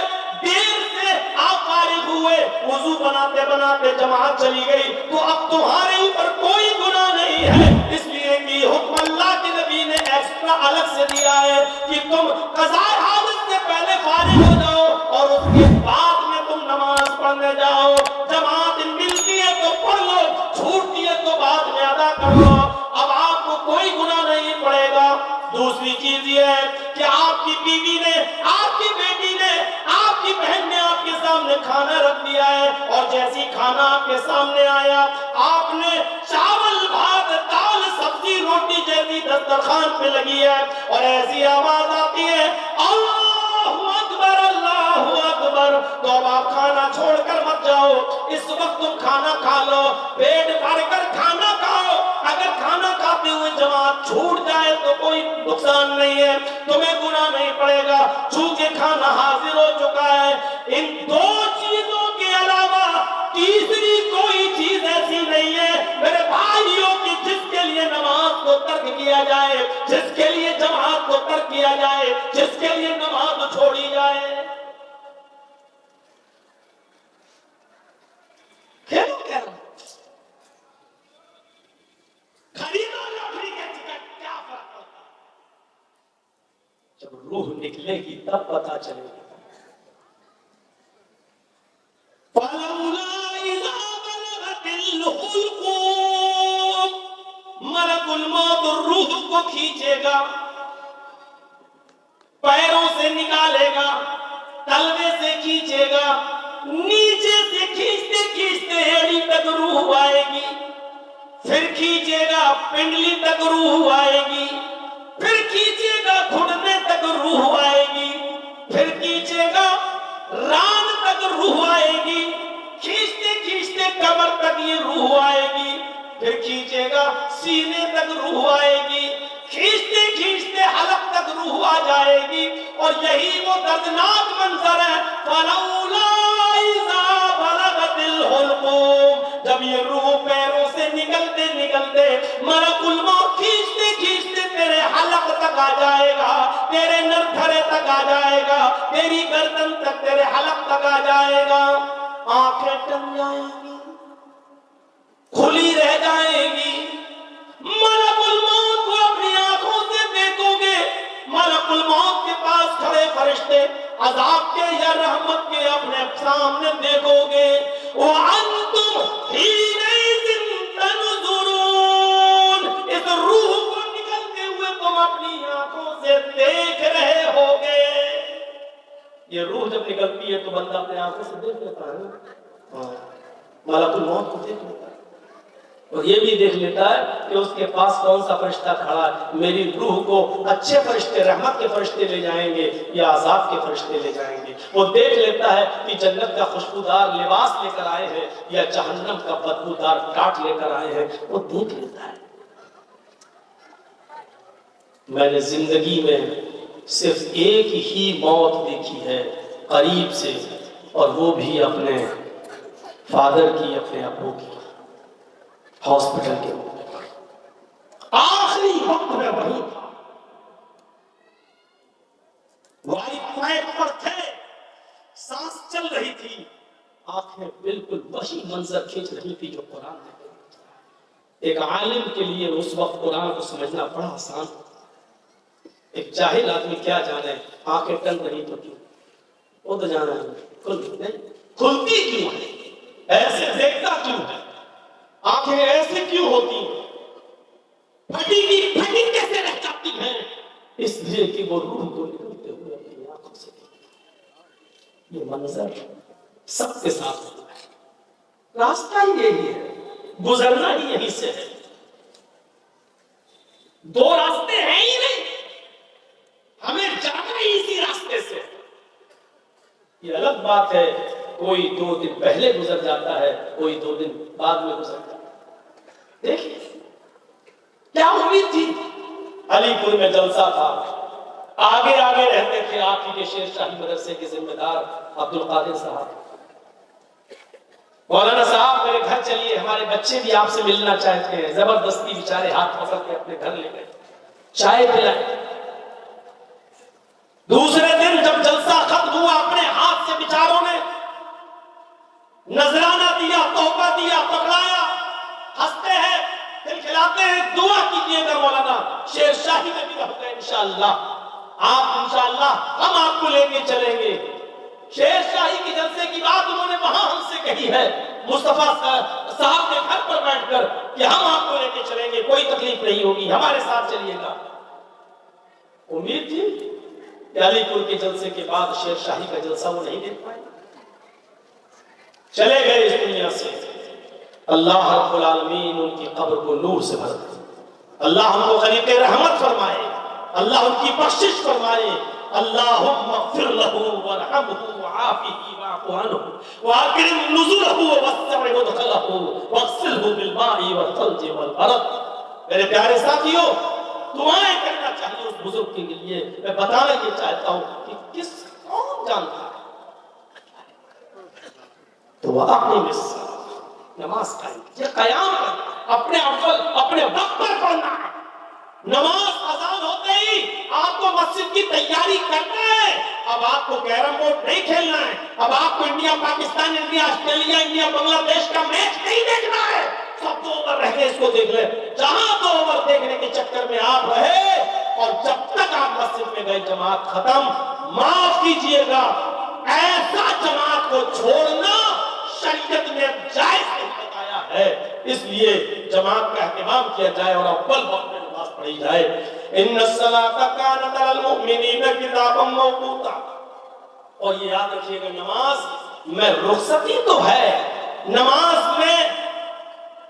دیر سے آپ فارغ ہوئے, وضو بناتے بناتے جماعت چلی گئی, تو اب تمہارے اوپر کوئی گناہ نہیں ہے, اس لیے کہ حکم اللہ کے نبی نے ایکسٹرا الگ سے دیا ہے کہ تم قضاء حاجت سے پہلے فارغ ہو جاؤ اور اس کے بعد میں تم نماز پڑھنے جاؤ. جماعت ملتی ہے تو پڑھ لو, چھوٹتی ہے تو بعد میں ادا کر لو, اب آپ کو کوئی گناہ نہیں پڑے گا. دوسری چیز یہ ہے کہ آپ کی بیوی نے, آپ کی بیٹی نے, آپ کی بہن نے آپ کے سامنے کھانا رکھ دیا ہے, اور جیسی کھانا آپ کے سامنے آیا, آپ نے چاول, بھات, دال, سبزی, روٹی جیسی دسترخوان پہ لگی ہے, اور ایسی آواز آتی ہے اللہ اکبر, تو اب آپ کھانا چھوڑ کر مت جاؤ, اس وقت تم کھانا کھا لو, پیٹ بھر کر کھانا کھاؤ. اگر کھانا کھاتے ہوئے جماعت چھوٹ جائے تو کوئی نقصان نہیں ہے, تمہیں گناہ نہیں پڑے گا, چونکہ کھانا حاضر ہو چکا ہے. ان دو چیزوں کے علاوہ تیسری کوئی چیز ایسی نہیں ہے میرے بھائیوں کی جس کے لیے نماز کو ترک کیا جائے, جس کے لیے جماعت کو ترک کیا جائے, جس کے لیے نماز چھوڑی جائے. کھیلو کہہ رہا ہوں, خریدو لاٹری کے ٹکٹ, کیا فرق پڑتا ہے؟ جب روح نکلے گی تب پتا چلے گا. فَلَوْلَا إِذَا بَلَغَتِ الْحُلْقُومَ, ملک الموت روح کو کھینچے گا, پیروں سے نکالے گا, تلوے سے کھینچے گا, نیچے سے کھینچتے کھینچتے ایڑی تک روح آئے گی, پھر کھینچے گا پنڈلی تک روح آئے گی, پھر کھینچے گا گھٹنے تک روح آئے گی, پھر کھینچے گا ران تک روح آئے گی, کھینچتے کھینچتے کمر تک یہ روح آئے گی, پھر کھینچے گا سینے تک روح آئے گی, کھینچتے کھینچتے حلق تک روح آ جائے گی. اور یہی وہ دردناک منظر ہے, فَلَوْلَا إِذَا بَلَغَتِ الْحُلْقُومَ, جب یہ روح پیروں سے نکلتے نکلتے ملک الموت کھینچتے کھینچتے تیرے حلق تک آ جائے گا, تیرے نرتھرے تک آ جائے گا, تیری گردن تک, تیرے حلق تک آ جائے گا, آنکھیں ٹن جائیں گی, کھلی رہ جائے گی, ملک الموت کو اپنی آنکھوں سے دیکھو گے, ملک الموت کے پاس کھڑے فرشتے عذاب کے یا رحمت کے اپنے سامنے دیکھو گے, وَأَنْتُمْ حِينَئِذٍ تَنْظُرُونَ, اس روح کو نکلتے ہوئے تم اپنی آنکھوں سے دیکھ رہے ہوگے. یہ روح جب نکلتی ہے تو بندہ اپنے آنکھوں سے دیکھ لیتا ہے, ملک الموت کو دیکھ لیتا ہے, اور یہ بھی دیکھ لیتا ہے کہ اس کے پاس کون سا فرشتہ کھڑا ہے, میری روح کو اچھے فرشتے, رحمت کے فرشتے لے جائیں گے یا عذاب کے فرشتے لے جائیں گے. وہ دیکھ لیتا ہے کہ جنت کا خوشبودار لباس لے کر آئے ہیں یا جہنم کا بدبودار ٹاٹ لے کر آئے ہیں, وہ دیکھ لیتا ہے. میں نے زندگی میں صرف ایک ہی موت دیکھی ہے قریب سے, اور وہ بھی اپنے فادر کی, اپنے ابو کی. ہاسپٹل کے آخری وقت میں وہی تھا، وائی فائی پر تھے، سانس چل رہی تھی، آنکھیں بالکل وہی منظر کھینچ رہی تھی جو قرآن نے۔ ایک عالم کے لیے اس وقت قرآن کو سمجھنا بڑا آسان، ایک جاہل آدمی کیا جانے آنکھیں ٹن رہی تو کیوں، وہ تو جانا نہیں کھلتی کیوں ہے، ایسے دیکھتا کیوں ہے، آنکھیں ایسے کیوں ہوتی ہیں، پھٹی کی پھٹی کیسے رہ جاتی ہیں، اس لیے کہ وہ روح کو نکلتے ہوئے اپنی آنکھوں سے۔ یہ منظر سب کے ساتھ ہوتا ہے، راستہ ہی یہی ہے، گزرنا ہی یہیں سے ہے، دو راستے ہیں ہی نہیں، ہمیں جانا ہی اسی راستے سے۔ یہ الگ بات ہے کوئی 2 دن پہلے گزر جاتا ہے، کوئی 2 دن بعد میں گزر جاتا ہے۔ دیکھیں کیا امید تھی، علی پور میں جلسہ تھا، آگے آگے رہتے تھے آپ ہی کے شیر شاہی مدرسے کے ذمہ دار عبد القادر صاحب، مولانا صاحب میرے گھر چلیے، ہمارے بچے بھی آپ سے ملنا چاہتے ہیں، زبردستی بیچارے ہاتھ پکڑ کے اپنے گھر لے گئے، چائے پلائے۔ دوسرے دن جب جلسہ ختم ہوا، اپنے ہاتھ سے بیچاروں نے نذرانہ دیا، تحفہ دیا، پکڑایا، ہنستے ہیں، دل کھلاتے ہیں، دعا کیجیے گا مولانا شیر شاہی میں بھی رہتے ہیں انشاءاللہ، آپ انشاءاللہ ہم آپ کو لے کے چلیں گے۔ شیر شاہی کی جلسے کی بات انہوں نے وہاں ہم سے کہی ہے مصطفیٰ صاحب کے گھر پر بیٹھ کر کہ ہم آپ کو لے کے چلیں گے، کوئی تکلیف نہیں ہوگی، ہمارے ساتھ چلیے گا۔ امید تھی کہ علی پور کے جلسے کے بعد شیر شاہی کا جلسہ وہ نہیں دیکھ پائے، چلے گئے اس دنیا سے۔ اللہ رب العالمین ان کی قبر کو نور سے بھر دے، اللہ ہم کو غریق رحمت فرمائے، اللہ ان کی بخشش فرمائے، اللہم اغفر لہ ورحمہ وعافہ واعف عنہ واکرم نزلہ ووسع مدخلہ واغسلہ بالماء والثلج والبرد۔ میرے پیارے ساتھیوں، دعائیں کرنا چاہیے اس بزرگ کے لیے۔ میں بتانا یہ چاہتا ہوں کہ کون جانتا ہے تو اقیم الصلاۃ، نماز قائم کیجیے، قیام کرنا، اپنے افضل اپنے وقت پر پڑھنا ہے۔ نماز اذان ہوتے ہی آپ کو مسجد کی تیاری کرنا ہے، اب آپ کو کیرم بورڈ نہیں کھیلنا ہے، اب آپ کو India Pakistan, India Australia, India Bangladesh کا میچ نہیں دیکھنا ہے، سب 2 اوور رہ گئے اس کو دیکھ لیں۔ جہاں 2 اوور دیکھنے کے چکر میں آپ رہے اور جب تک آپ مسجد میں گئے جماعت ختم، معاف کیجئے گا، ایسا جماعت کو چھوڑنا شریعت نے جائز نہیں بتایا ہے، اس لیے جماعت کا اہتمام کیا جائے اور اول وقت میں نماز پڑھی جائے۔ ان الصلاۃ کانت علی المؤمنین کتابا موقوتا، اور یہ یاد رکھیے گا نماز میں رخصتی تو ہے، نماز میں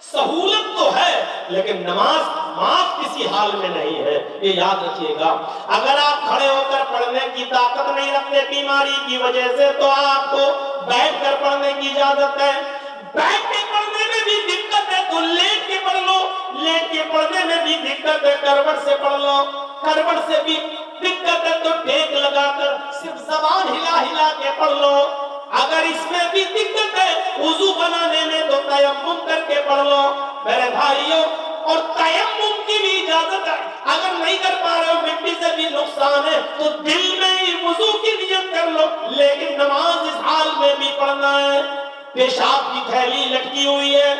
سہولت تو ہے، لیکن نماز معاف کسی حال میں نہیں ہے، یہ یاد رکھیے گا۔ اگر آپ کھڑے ہو کر پڑھنے کی طاقت نہیں رکھتے بیماری کی وجہ سے تو آپ کو بیٹھ کر پڑھنے کی اجازت ہے، بیٹھ کے پڑھنے میں بھی دقت ہے تو لیٹ کے پڑھ لو، لیٹ کے پڑھنے میں بھی دقت ہے کروٹ سے پڑھ لو، کروٹ سے بھی دقت ہے تو ٹیک لگا کر صرف زبان ہلا ہلا کے پڑھ لو، اگر اس میں بھی دقت ہے وضو بنانے میں تو تیمم کر کے پڑھ لو میرے بھائیوں، اور تیمم کی بھی اجازت ہے، اگر نہیں کر پا رہے ہو مٹی سے بھی نقصان ہے تو دل میں ہی وضو کی نیت کر لو، لیکن نماز اس حال میں بھی پڑھنا ہے۔ پیشاب کی تھیلی لٹکی ہوئی ہے،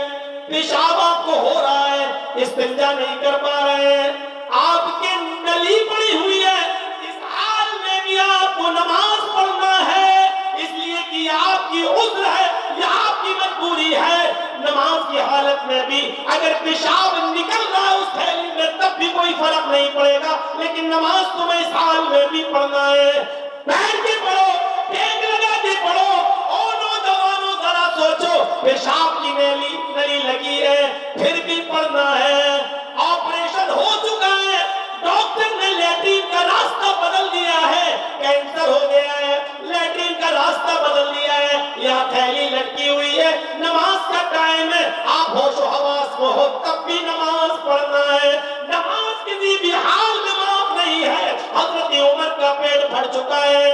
پیشاب آپ کو ہو رہا ہے، استنجا نہیں کر پا رہے ہیں، آپ کے نلی پڑی ہوئی ہے، اس حال میں بھی آپ کو نماز پڑھنا ہے، اس لیے کہ آپ کی عذر ہے یا آپ کی مجبوری ہے۔ نماز کی حالت میں بھی اگر پیشاب نکل رہا ہے اس تھیلی میں تب بھی کوئی فرق نہیں پڑے گا، لیکن نماز تمہیں اس حال میں بھی پڑھنا ہے۔ بیٹھ کے پڑھو، ٹیک لگا کے پڑھو، اور نوجوانوں ذرا سوچو، پیشاب کی نلی لگی ہے پھر بھی پڑھنا ہے، آپریشن ہو چکا ہے، ڈاکٹر نے لیٹرین کا راستہ بدل دیا ہے، کینسر ہو گیا ہے، لیٹرین کا راستہ بدل دیا ہے، یہاں تھیلی لٹکی ہوئی ہے، نماز کا ٹائم ہے، آپ ہوش و حواس میں ہو تب بھی نماز پڑھنا ہے۔ نماز کسی بھی حال میں معاف نہیں ہے۔ حضرت عمر کا پیٹ بھر چکا ہے،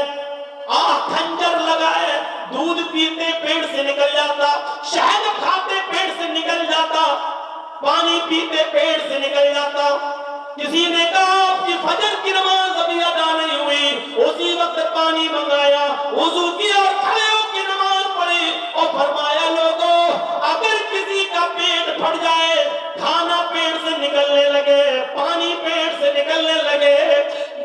کھنجر لگا ہے، دودھ پیتے پیٹ سے نکل جاتا، شہد کھاتے پیٹ سے نکل جاتا، پانی پیتے پیٹ سے نکل جاتا. کسی نے کہا آپ کی فجر کی نماز ابھی ادا نہیں ہوئی، اسی وقت پانی منگایا، وضو کیا اور کھڑے ہو کے نماز پڑھی اور فرمایا لوگوں اگر کسی کا پیٹ پھٹ جائے، کھانا پیٹ سے نکلنے لگے، پانی پیٹ سے نکلنے لگے،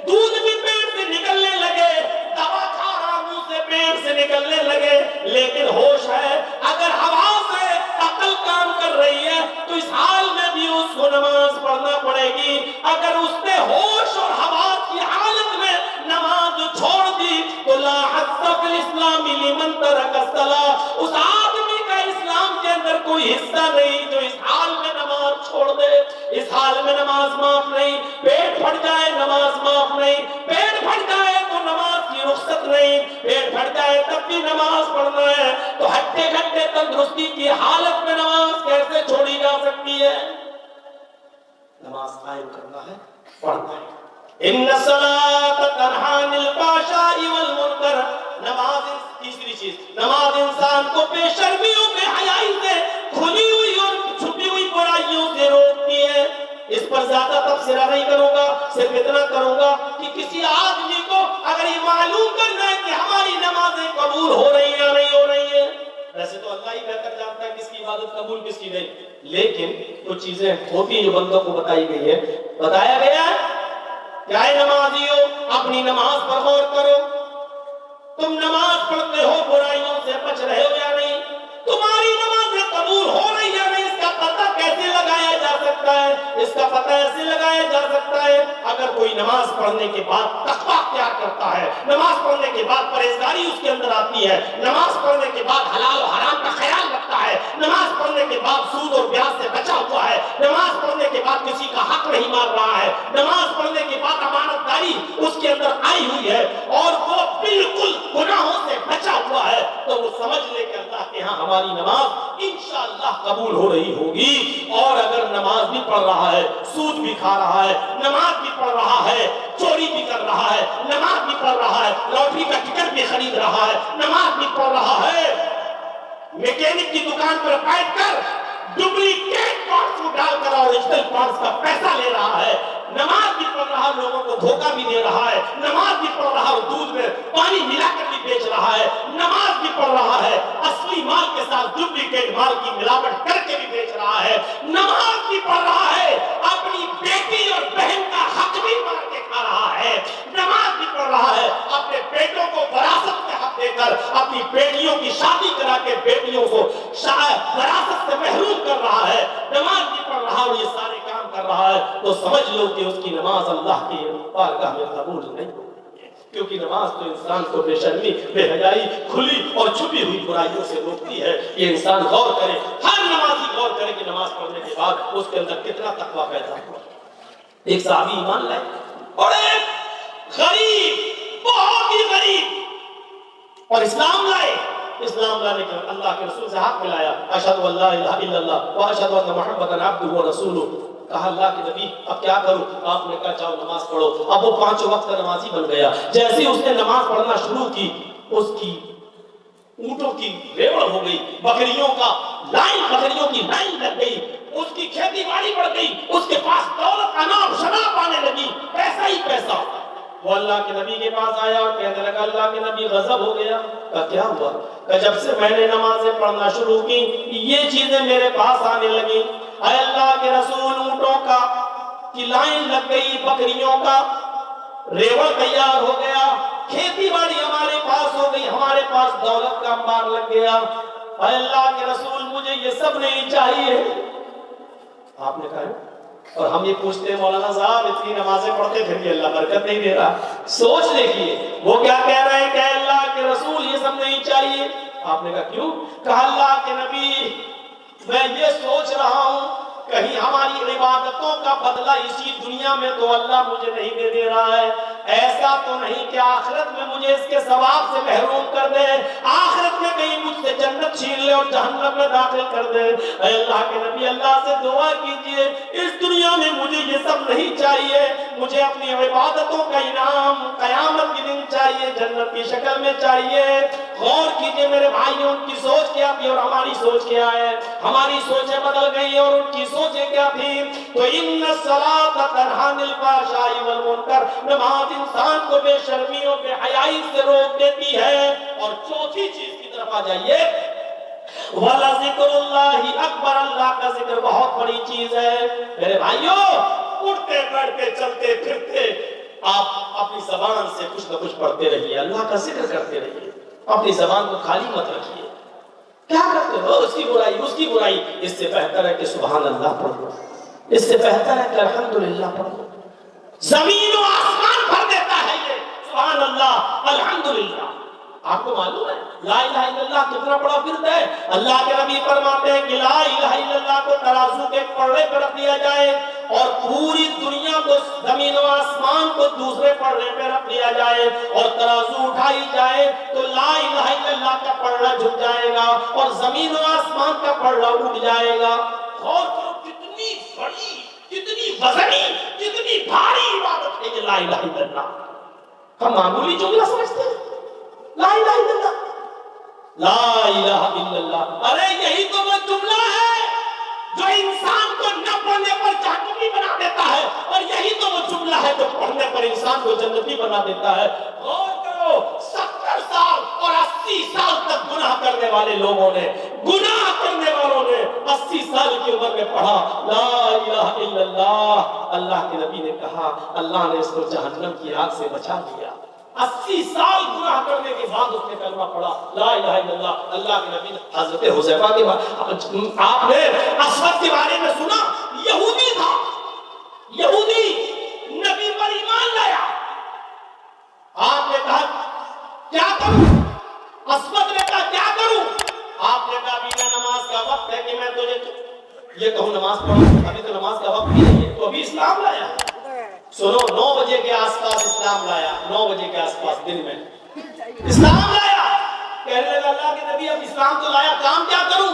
دودھ بھی پیٹ سے نکلنے لگے، دوا کھا رہا منہ سے پیٹ سے نکلنے لگے، لیکن ہوش ہے، اگر حواس ہے، عقل کام کر رہی ہے، تو اس حال میں بھی اس کو نماز پڑھنا پڑے گی. اگر اس نے ہوش اور حواس کی حالت میں نماز چھوڑ دی تو لا حظ فی الاسلام لمن ترک الصلاۃ، اس آدمی کا اسلام کے اندر کوئی حصہ نہیں جو اس حال میں نماز چھوڑ دے. اس حال میں نماز معاف نہیں. پیٹ پھٹ جائے نماز معاف نہیں، پیٹ پھٹ جائے تو نماز کی رخصت نہیں، پیٹ پھٹ جائے تب بھی نماز پڑھنا ہے. تو ہٹے گھٹے تندرستی کی حالت میں نماز کیسے چھوڑی جا سکتی ہے؟ نماز قائم کرنا ہے، پڑھنا ہے. ان الصلاۃ تنہی عن الفحشاء والمنکر، نماز تیسری چیز، نماز انسان کو بے شرمیوں بے حیائی سے، کھلی ہوئی اور چھپی ہوئی برائیوں سے روکتی ہے. اس پر زیادہ تبصرہ نہیں کروں گا، صرف اتنا کروں گا کہ کسی آدمی کو اگر یہ معلوم کرنا ہے کہ ہماری نمازیں قبول ہو رہی ہیں یا نہیں ہو رہی ہیں، ویسے تو اللہ ہی بہتر جانتا ہے کس کی عبادت قبول کس کی نہیں، لیکن کچھ چیزیں ہوتی ہیں جو بندوں کو بتائی گئی ہے. بتایا گیا ہے کہ اے نمازیو اپنی نماز پر غور کرو، تم نماز پڑھتے ہو برائیوں سے بچ رہے ہو یا نہیں، تمہاری نمازیں قبول ہو رہی یا نہیں، اس کا پتہ کیسے لگایا جا سکتا ہے؟ اس کا پتہ ایسے لگایا جا سکتا ہے اگر کوئی نماز پڑھنے کے بعد تقوی اختیار کرتا ہے، نماز پڑھنے کے بعد پرہیزگاری اس کے اندر آتی ہے، نماز پڑھنے کے بعد حلال و حرام کا خیال رکھتا ہے، نماز پڑھنے کے بعد سود اور بیاج سے بچا ہوا ہے، نماز پڑھنے کے بعد کسی کا حق نہیں مار رہا ہے، نماز پڑھنے کے بعد امانت داری اس کے اندر آئی ہوئی ہے اور وہ بالکل گناہوں سے بچا ہوا ہے، تو وہ سمجھ لے کہ اللہ کے ہاں ہماری نماز انشاءاللہ قبول ہو رہی ہوگی. اور اگر نماز بھی پڑھ رہا ہے، سود بھی کھا رہا ہے، نماز بھی پڑھ رہا ہے، چوری بھی کر رہا ہے، نماز بھی پڑھ رہا ہے، لاٹری کا ٹکٹ بھی خرید رہا ہے، نماز بھی پڑھ رہا ہے، میکینک کی دکان پر بیٹھ کر ڈپلیکیٹ پارٹس کو ڈال کر اوریجنل پارٹس کا پیسہ لے رہا ہے، نماز بھی پڑھ رہا، لوگوں کو دھوکہ بھی دے رہا ہے، نماز بھی پڑھ رہا اور دودھ میں پانی ملا کر بھی بیچ رہا ہے، نماز بھی پڑھ رہا ہے، اصلی مال کے ساتھ ڈپلیکیٹ مال کی ملاوٹ کر کے بھی بیچ رہا ہے، نماز بھی پڑھ رہا ہے، اپنی بیٹی اور بہن کا حق بھی مار کے کھا رہا ہے، نماز بھی پڑھ رہا ہے، اپنے بیٹوں کو وراثت میں حق دے کر اپنی بیٹیوں کی شادی کرا کے بیٹیوں کو وراثت سے محروم کر رہا ہے، نماز بھی پڑھ رہا اور یہ سارے کام کر رہا ہے، تو سمجھ لو کہ اس کی نماز اللہ کی بارگاہ میں قبول نہیں ہوگی، کیونکہ نماز تو انسان کو بے شرمی بے حیائی کھلی اور چھپی ہوئی برائیوں سے روکتی ہے. یہ انسان غور کرے، ہر نمازی غور کرے کہ نماز پڑھنے کے بعد اس کے اندر کتنا تقویٰ پیدا ہوا. ایک صحابی ایمان لائے اور ایک غریب، بہت ہی غریب، اور اسلام لائے. اسلام لانے کے اللہ کے رسول سے ہاتھ ملایا، اشہد ان لا الہ الا اللہ واشہد ان محمدا عبدہ ورسولہ. کہا اللہ کے نبی اب کیا کروں؟ آپ نے کہا جاؤ نماز پڑھو. اب وہ 5 وقت کا نمازی بن گیا. جیسے ہی اس نے نماز پڑھنا شروع کی، اس کی اونٹوں کی ریوڑ ہو گئی، بکریوں کی لائن لگ گئی، اس کی کھیتی باڑی بڑھ گئی، اس کے پاس دولت اناپ شناپ آنے لگی، پیسہ ہی پیسہ. وہ اللہ کے نبی کے پاس آیا اور کہنے لگا اللہ کے نبی غضب ہو گیا. کہا کیا ہوا؟ کہ جب سے میں نے نمازیں پڑھنا شروع کی یہ چیزیں میرے پاس آنے لگی. اے اللہ کے رسول اونٹوں کی لائن لگ گئی، بکریوں کا ریوڑ تیار ہو گیا، کھیتی باڑی ہمارے پاس ہو گئی، ہمارے پاس دولت کا انبار لگ گیا. اے اللہ کے رسول مجھے یہ سب نہیں چاہیے. آپ نے کہا اور ہم یہ پوچھتے ہیں مولانا صاحب اتنی نمازیں پڑھتے پھر بھی اللہ برکت نہیں دے رہا. سوچ دیکھیے وہ کیا کہہ رہے ہیں کہ اللہ کے رسول یہ سب نہیں چاہیے. آپ نے کہا کیوں؟ کہا اللہ کے نبی میں یہ سوچ رہا ہوں کہیں ہماری عبادتوں کا بدلہ اسی دنیا میں تو اللہ مجھے نہیں دے رہا ہے، ایسا تو نہیں کہ آخرت میں مجھے اس کے ثواب سے محروم کر دے، آخرت میں کہیں مجھ سے جنت چھین لے اور جہنم میں داخل کر دے. اے اللہ کے نبی اللہ سے دعا کیجئے اس دنیا میں مجھے یہ سب نہیں چاہیے، مجھے اپنی عبادتوں کا انعام قیامت کے دن چاہیے، جنت کی شکل میں چاہیے. غور کیجئے میرے بھائیوں، ان کی سوچ کیا تھی اور ہماری سوچ کیا ہے؟ ہماری سوچیں بدل گئی اور ان کی سوچیں کیا تھی؟ تو ان الصلاۃ تنہی عن الفحشاء والمنکر، نماز انسان کو بے شرمی اور بے حیائی سے روک دیتی ہے۔ اور چوتھی چیز کی طرف آ جائیے، وَلَذِكْرُ اللَّهِ اکبر، اللہ کا ذکر بہت بڑی چیز ہے۔ میرے بھائیوں، اٹھتے بیٹھتے چلتے پھرتے آپ اپنی زبان سے کچھ نہ کچھ پڑھتے رہیے، اللہ کا ذکر کرتے رہیے، اپنی زبان کو خالی مت رکھیے۔ کیا کرتے ہو؟ اس کی برائی، اس سے بہتر ہے کہ سبحان اللہ پڑھ لو، اس سے بہتر ہے کہ الحمدللہ پڑھ لو۔ زمین و آسمان بھر دیتا ہے یہ سبحان اللہ الحمدللہ۔ آپ کو معلوم ہے لا الہ الا اللہ کتنا بڑا فرد ہے؟ اللہ کے نبی فرماتے ہیں کہ لا الہ الا اللہ کو ترازو کے پلڑے پر رکھ دیا جائے اور پوری دنیا کو، زمین و آسمان کو دوسرے پلڑے پہ رکھ دیا جائے اور ترازو اٹھائی جائے تو لا الہ الا اللہ کا پلڑا جھک جائے گا اور زمین و آسمان کا پلڑا اٹھ جائے گا۔ غور کرو کتنی بڑی، کتنی وزنی، کتنی بھاری عبادت ہے یہ لا الہ الا اللہ۔ ہم معمولی جملہ سمجھتے ہیں لا الہ الا اللہ، لا الہ الا اللہ، ارے یہی تو وہ جملہ ہے جو انسان کو نہ پڑھنے پر جہنمی بنا دیتا ہے، اور یہی تو وہ جملہ ہے جو پڑھنے پر انسان کو جنتی بنا دیتا ہے۔ غور کرو 70 سال اور 80 سال تک گناہ کرنے والے لوگوں نے، گناہ کرنے والوں نے 80 سال کی عمر میں پڑھا لا الہ الا اللہ۔ اللہ کے نبی نے کہا اللہ نے اس کو جہنم کی آگ سے بچا دیا۔ 80 سال گناہ کرنے کے بعد اس نے کلمہ پڑھا لا الہ الا اللہ۔ اللہ کے نبی نے حضرت حذیفہ کے بعد، آپ نے اسود کے بارے میں سنا، یہودی تھا، یہودی نبی پر ایمان لایا، آپ نے کہا کیا کروں؟ اسود نے کہا کیا کروں؟ آپ نے کہا ابھی نماز کا وقت ہے کہ میں تجھے یہ کہوں نماز پڑھو، ابھی تو نماز کا وقت بھی نہیں ہے، تو ابھی اسلام لایا۔ سنو 9 بجے کے آس پاس اسلام لایا، 9 بجے کے آس پاس دن میں اسلام لایا۔ کہنے لگا اللہ کے نبی اب اسلام تو لایا، کام کیا کروں؟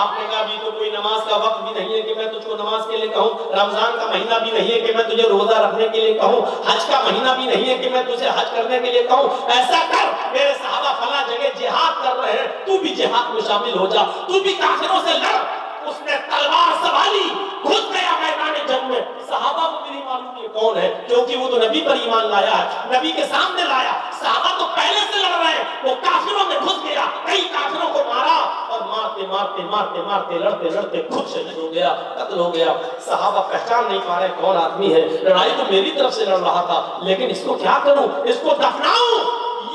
آپ نے کہا ابھی تو کوئی نماز کا وقت بھی نہیں ہے کہ میں تجھ کو نماز کے لیے کہوں، رمضان کا مہینہ بھی نہیں ہے کہ میں تجھے روزہ رکھنے کے لیے کہوں، حج کا مہینہ بھی نہیں ہے کہ میں تجھے حج کرنے کے لیے کہوں۔ ایسا کر، میرے صحابہ فلاں جگہ جہاد کر رہے ہیں، تو بھی جہاد میں شامل ہو جا، تو بھی کافروں سے لڑ۔ اس نے تلوار سنبھالی، گھس گیا میدان جنگ میں۔ صحابہ کو بھی نہیں معلوم یہ کون ہے، کیونکہ وہ تو نبی پر ایمان لایا ہے، نبی کے سامنے لایا۔ صحابہ تو پہلے سے لڑ رہے ہیں، وہ کافروں میں گھس گیا، کئی کافروں کو مارا اور مارتے مارتے مارتے مارتے لڑتے لڑتے خود شہید ہو گیا، قتل ہو گیا۔ صحابہ پہچان نہیں پا رہے کون آدمی ہے، لڑائی تو میری طرف سے لڑ رہا تھا، لیکن اس کو کیا کروں؟ اس کو دفناؤں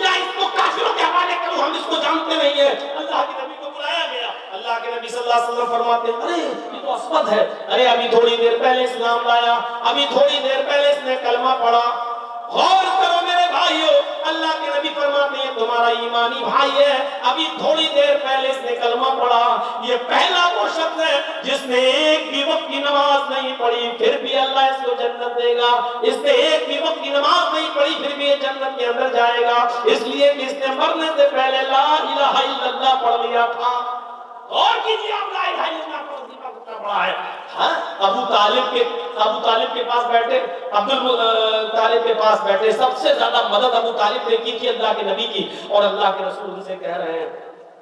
یا اس کو کافروں کے حوالے کروں؟ ہم اس کو جانتے نہیں ہیں۔ اللہ کے نبی کو بلایا گیا، اللہ کے نبی صلی اللہ علیہ وسلم فرماتے ہیں ارے یہ تو اسود ہے، ارے ابھی تھوڑی دیر پہلے اسلام لایا، ابھی تھوڑی دیر پہلے اس نے کلمہ پڑھا۔ غور کرو میرے بھائیو، اللہ کے نبی فرماتے ہیں تمہارا ایمانی بھائی ہے، ابھی تھوڑی دیر پہلے اس نے کلمہ پڑھا۔ یہ پہلا وہ شخص ہے جس نے ایک بھی وقت کی نماز نہیں پڑھی، پھر بھی اللہ اس کو جنت دے گا۔ اس نے ایک بھی وقت کی نماز نہیں پڑھی، پھر بھی یہ جنت کے اندر جائے گا، اس لیے کہ اس نے مرنے سے پہلے لا الہ الا اللہ پڑھ لیا تھا۔ اور کیجیے آپ لا الہ الا اللہ کا وظیفہ کتنا بڑا ہے۔ ہاں ابو طالب کے پاس بیٹھے، طالب کے پاس بیٹھے، سب سے زیادہ مدد ابو طالب نے کی تھی اللہ کے نبی کی، اور اللہ کے رسول ان سے کہہ رہے ہیں،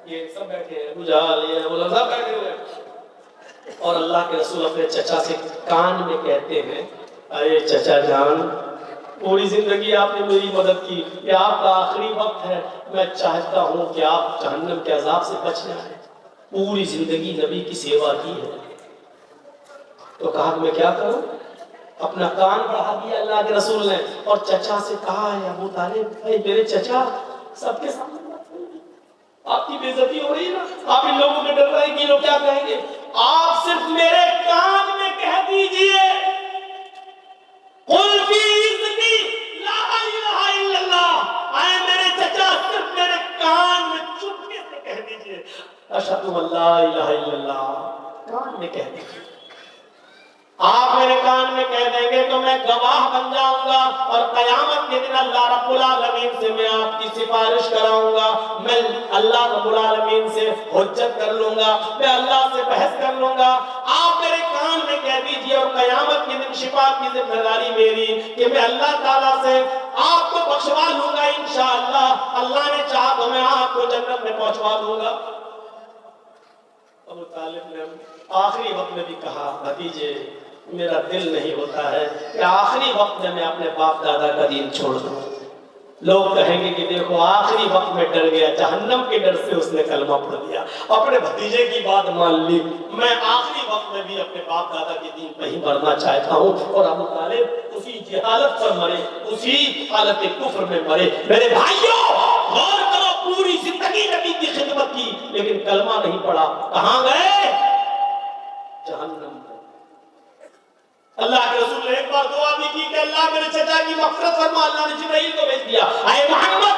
یہ سب بیٹھے ہیں، ابو جہل یہ ابو لہب سب بیٹھے ہوئے ہیں، اور اللہ کے رسول اپنے چچا سے کان میں کہتے ہیں اے چچا جان، پوری زندگی آپ نے میری مدد کی، یہ آپ کا آخری وقت ہے، میں چاہتا ہوں کہ آپ جہنم کے عذاب سے بچ جائیں۔ پوری زندگی نبی کی سیوا کی ہے، تو کہا کہ میں کیا کروں؟ اپنا کان بڑھا دیا اللہ کے رسول نے، اور چچا سے کہا ہے ابو طالب اے میرے چچا، سب کے سامنے آپ کی بے عزتی ہو رہی ہے نا، آپ ان لوگوں کے ڈر رہے ہیں کہ لوگ کیا کہیں گے، آپ صرف میرے کان میں کہہ دیجئے قل فی عزتی لا الہ الا اللہ، اے میرے چچا صرف میرے کان میں چپکے سے کہہ دیجئے اشہد ان لا الہ الا اللہ، کان میں کہہ دیجئے۔ آپ میرے کان میں کہہ دیں گے تو میں گواہ بن جاؤں گا، اور قیامت کے دن اللہ رب العالمین سے میں آپ کی سفارش کراؤں گا، میں اللہ رب العالمین سے حجت کر لوں گا، میں اللہ سے بحث کر لوں گا۔ آپ میرے کان میں کہہ دیجئے، اور قیامت کے دن شفاعت کی ذمہ داری میری کہ میں اللہ تعالیٰ سے آپ کو بخشوا لوں گا انشاءاللہ، اللہ نے چاہا تو میں آپ کو جنت میں پہنچوا دوں گا۔ ابو طالب نے آخری وقت میں بھی کہا بھتیجے میرا دل نہیں ہوتا ہے کہ آخری وقت میں اپنے باپ دادا کا دین چھوڑ دوں. لوگ کہیں گے کہ دیکھو آخری وقت میں ڈر گیا, جہنم کے ڈر سے اس نے کلمہ پڑھ دیا, اپنے بھتیجے کی بات مان لی. میں آخری وقت میں بھی اپنے باپ دادا کے دین پہ ہی مرنا چاہتا ہوں. اور ابو طالب اسی جہالت پر مرے, اسی حالت کفر میں مرے. میرے بھائیوں غور کرو, پوری زندگی نبی کی خدمت کی لیکن کلمہ نہیں پڑھا. کہاں گئے؟ جہنم. اللہ کے رسول نے ایک بار دعا بھی کی کہ اللہ میرے چچا کی مغفرت فرما. اللہ نے جبرائیل کو بھیج دیا, اے محمد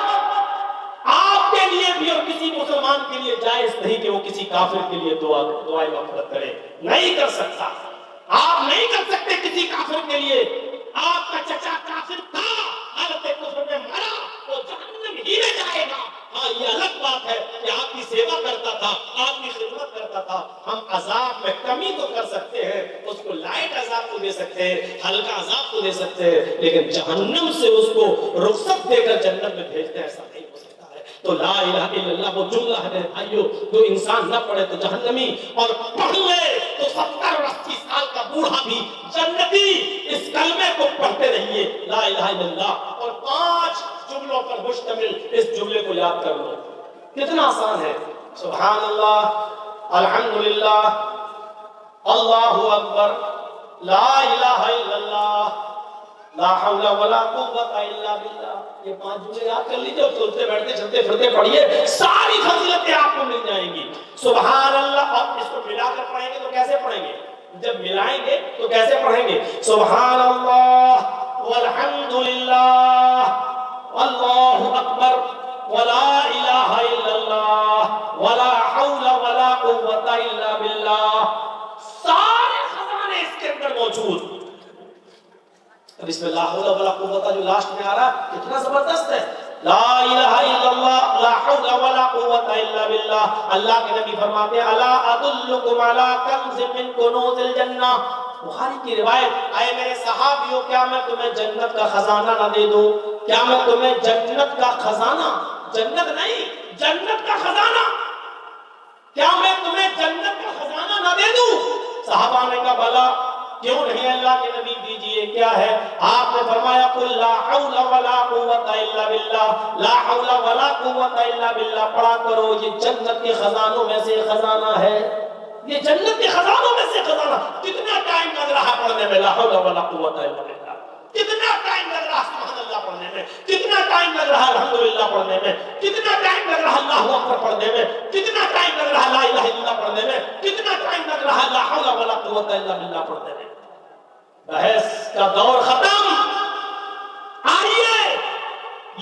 آپ کے لیے بھی اور کسی مسلمان کے لیے جائز نہیں کہ وہ کسی کافر کے لیے دعائے مغفرت کرے. نہیں کر سکتا, آپ نہیں کر سکتے کسی کافر کے لیے. آپ کا چچا کافر تھا, حالت کفر میں مرا, وہ جہنم ہی میں جائے گا. ہاں یہ الگ بات ہے کہ آپ کی سیوا کرتا تھا, آپ کی خدمت کرتا تھا. ہم عذاب میں کمی تو کر سکتے ہیں, اس کو لائٹ عذاب کو دے سکتے ہیں, ہلکا عذاب کو دے سکتے ہیں, لیکن جہنم سے اس کو رخصت دے کر جنت میں بھیجتے ہیں ایسا نہیں ہو سکتا ہے. تو لا الہ الا اللہ وہ جملہ ہے میرے بھائیو, جو انسان نہ پڑھے تو جہنمی, اور پڑھ لے تو 70 اور 80 سال کا بوڑھا بھی جنتی. اس کلمے کو پڑھتے رہیے, لا الہ الا اللہ, اور 5 جملوں پر مشتمل اس جملے کو یاد کر لو. کتنا آسان ہے. سبحان اللہ, الحمدللہ, اللہ اکبر, لا الہ الا اللہ, لا حول ولا قوت الا باللہ. یہ 5 جملے یاد کر لیجئے اور چلتے بیٹھتے چلتے پھرتے پڑھیے, ساری فضیلتیں آپ کو مل جائیں گی. سبحان اللہ. اور اس کو ملا کر پڑھیں گے تو کیسے پڑھیں گے؟ جب ملائیں گے تو کیسے پڑھیں گے؟ سبحان اللہ والحمدللہ واللہ اکبر ولا الہ الا اللہ ولا حول ولا قوت الا باللہ. سارے خزانے اس کے اندر موجود. اب اس میں لا حول ولا قوت جو لاسٹ میں آ رہا کتنا زبردست ہے. لا الہ الا اللہ لا حول ولا قوت الا باللہ. اللہ کے نبی فرماتے ہیں الا ادلکم علی کنز من کنوز الجنہ. بخاری کی روایت, اے میرے صحابیوں کیا میں تمہیں جنت کا خزانہ نہ دے دوں؟ کیا میں تمہیں جنت کا خزانہ, جنت نہیں جنت کا خزانہ, کیا میں تمہیں جنت کا خزانہ نہ دے دوں؟ صحابہ نے کہا بھلا کیوں نہیں اللہ کے نبی دیجئے. کیا ہے؟ آپ نے فرمایا قل لا حول ولا قوت الا باللہ, لا حول ولا قوت الا باللہ پڑھا کرو. یہ جنت کے خزانوں میں سے خزانہ ہے, یہ جنت کے خزانوں میں سے خزانہ. کتنا ٹائم لگ رہا پڑھنے میں لا حول ولا قوت الا باللہ, کتنا ٹائم لگ رہا سبحان اللہ پڑھنے میں, کتنا ٹائم لگ رہا الحمدللہ پڑھنے میں, کتنا ٹائم لگ رہا اللہ اکبر پڑھنے میں, کتنا ٹائم لگ رہا لا الہ الا اللہ پڑھنے میں, کتنا ٹائم لگ رہا لا حول ولا قوت الا باللہ پڑھنے میں. بحث کا دور ختم. آئیے,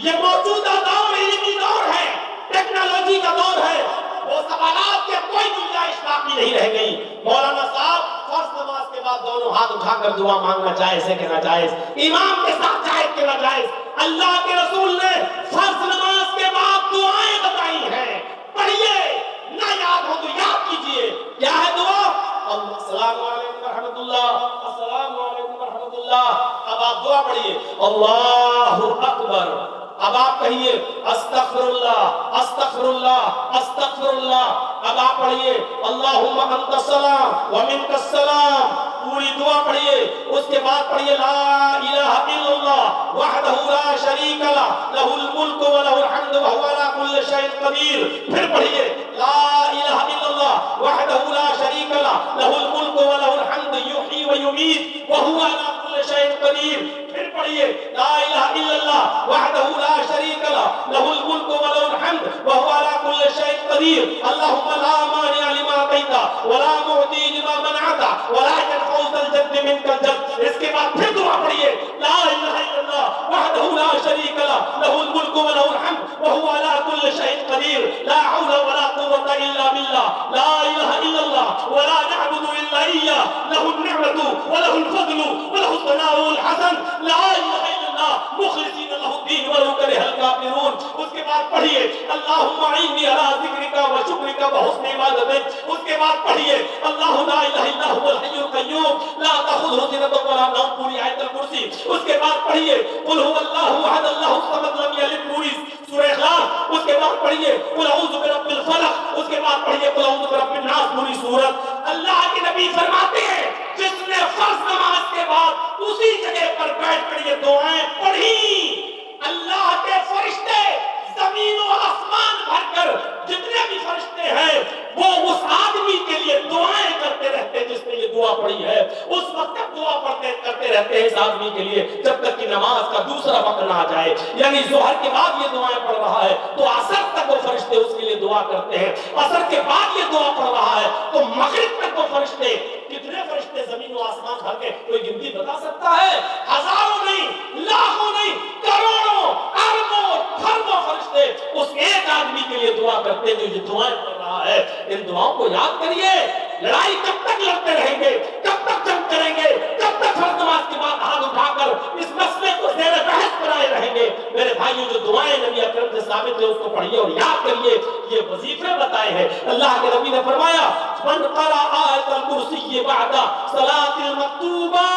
یہ موجودہ دور علمی دور ہے, ٹیکنالوجی کا دور ہے. وہ سوالات کے کوئی گنجائش باقی نہیں رہ گئی. مولانا صاحب فرض نماز کے بعد دونوں ہاتھ اٹھا کر دعا مانگنا جائز ہے کہ ناجائز؟ امام کے ساتھ جائز کہ ناجائز؟ اللہ کے رسول نے فرض نماز کے بعد دعائیں بتائی ہیں, پڑھیے. نہ یاد ہو تو یاد کیجئے. کیا ہے دعا؟ السلام علیکم ورحمۃ اللہ, السلام علیکم ورحمۃ اللہ. اب آپ دعا پڑھیے اللہ اکبر. اب آپ کہیے استغفر اللہ استغفر اللہ استغفر اللہ. اب آپ پڑھیے اللہم انت السلام ومنک السلام. پوری دعا پڑھیے. اس کے بعد پڑھیے لا الہ الا اللہ وحدہ لا شریک لہ لہ الملک ولہ الحمد وہو علی کل شیء قدیر. پھر پڑھیے لا الہ الا اللہ وحدہ لا شریک لہ لہ الملک ولہ الحمد یحیی ویمیت وہو علی کل شیء قدیر. پھر پڑھیے لا الہ الا اللہ وحدہ لا شریک لہ لہ الملک ولہ الحمد وہو علی کل شیء قدیر. اللہم لا مانع لما اعطیت ولا معطی لما منعت ولا ينفع ذا الجد منك الجد. اس کے بعد پھر دعا پڑھیے لا الہ الا اللہ وحدہ لا شریک لہ لہ الملک ولہ الحمد وہو علی کل شیء قدیر. لا حول ولا قوة الا باللہ. لا الہ الا اللہ ولا نعبد الا اياه لہ النعمة ولہ الفضل ولہ الثناء الحسن. لا الہ الا اللہ مخلصین لہ الدین ولو کرہ الکافرون. اس کے بعد پڑھیے اللہم اعنی علی ذکرک و شکرک و حسن عبادتک. اس کے بعد پڑھیے اللہ لا الہ الا هو الحی القیوم لا تأخذہ سنۃ ولا نوم. پوری آیت الکرسی. اس کے بعد پڑھیے قل هو اللہ احد اللہ الصمد لم یلد پوری سورہ اخلاص. اس کے بعد پڑھیے قل اعوذ برب الفلق. اس کے بعد پڑھیے قل اعوذ برب الناس پوری نبی فرماتے ہیں جس نے فرض نماز کے بعد اسی جگہ پر بیٹھ کر یہ دعائیں پڑھی، اللہ کے فرشتے زمین و آسمان بھر کر جتنے بھی فرشتے ہیں وہ اس آدمی کے لیے دعائیں کرتے رہتے ہیں جس نے یہ دعا پڑھی ہے. اس وقت تک دعا کرتے رہتے ہیں اس آدمی کے لیے جب تک کہ نماز کا دوسرا وقت نہ آ جائے. یعنی ظہر کے بعد یہ دعائیں پڑھ رہا ہے تو عصر تک وہ فرشتے اس کے لیے دعا کرتے ہیں. عصر کے بعد یہ دعا پڑھ رہا ہے تو مغرب تک وہ فرشتے، کتنے فرشتے زمین و آسمان بھر کے کوئی گنتی بتا سکتا ہے؟ ہزاروں نہیں، لاکھوں نہیں، کروڑوں، اربوں، خربوں فرشتے اس ایک آدمی کے لیے دعا کرتے ہیں جو یہ دعائیں پڑھ رہا ہے. ان دعاؤں کو یاد کریے. لڑائی کب تک لڑتے رہیں گے؟ کب تک جنگ کریں گے؟ کب تک فرض نماز کے بعد ہاتھ اٹھا کر اس مسئلے کو زیر بحث بنائے رہیں گے؟ میرے بھائیوں، جو دعائیں نبی اکرم سے ثابت ہے اس کو پڑھیے اور یاد کریے. یہ وظیفے بتائے ہیں. اللہ کے نبی نے فرمایا من قرأ آیت الکرسی بعد صلاۃ المکتوبہ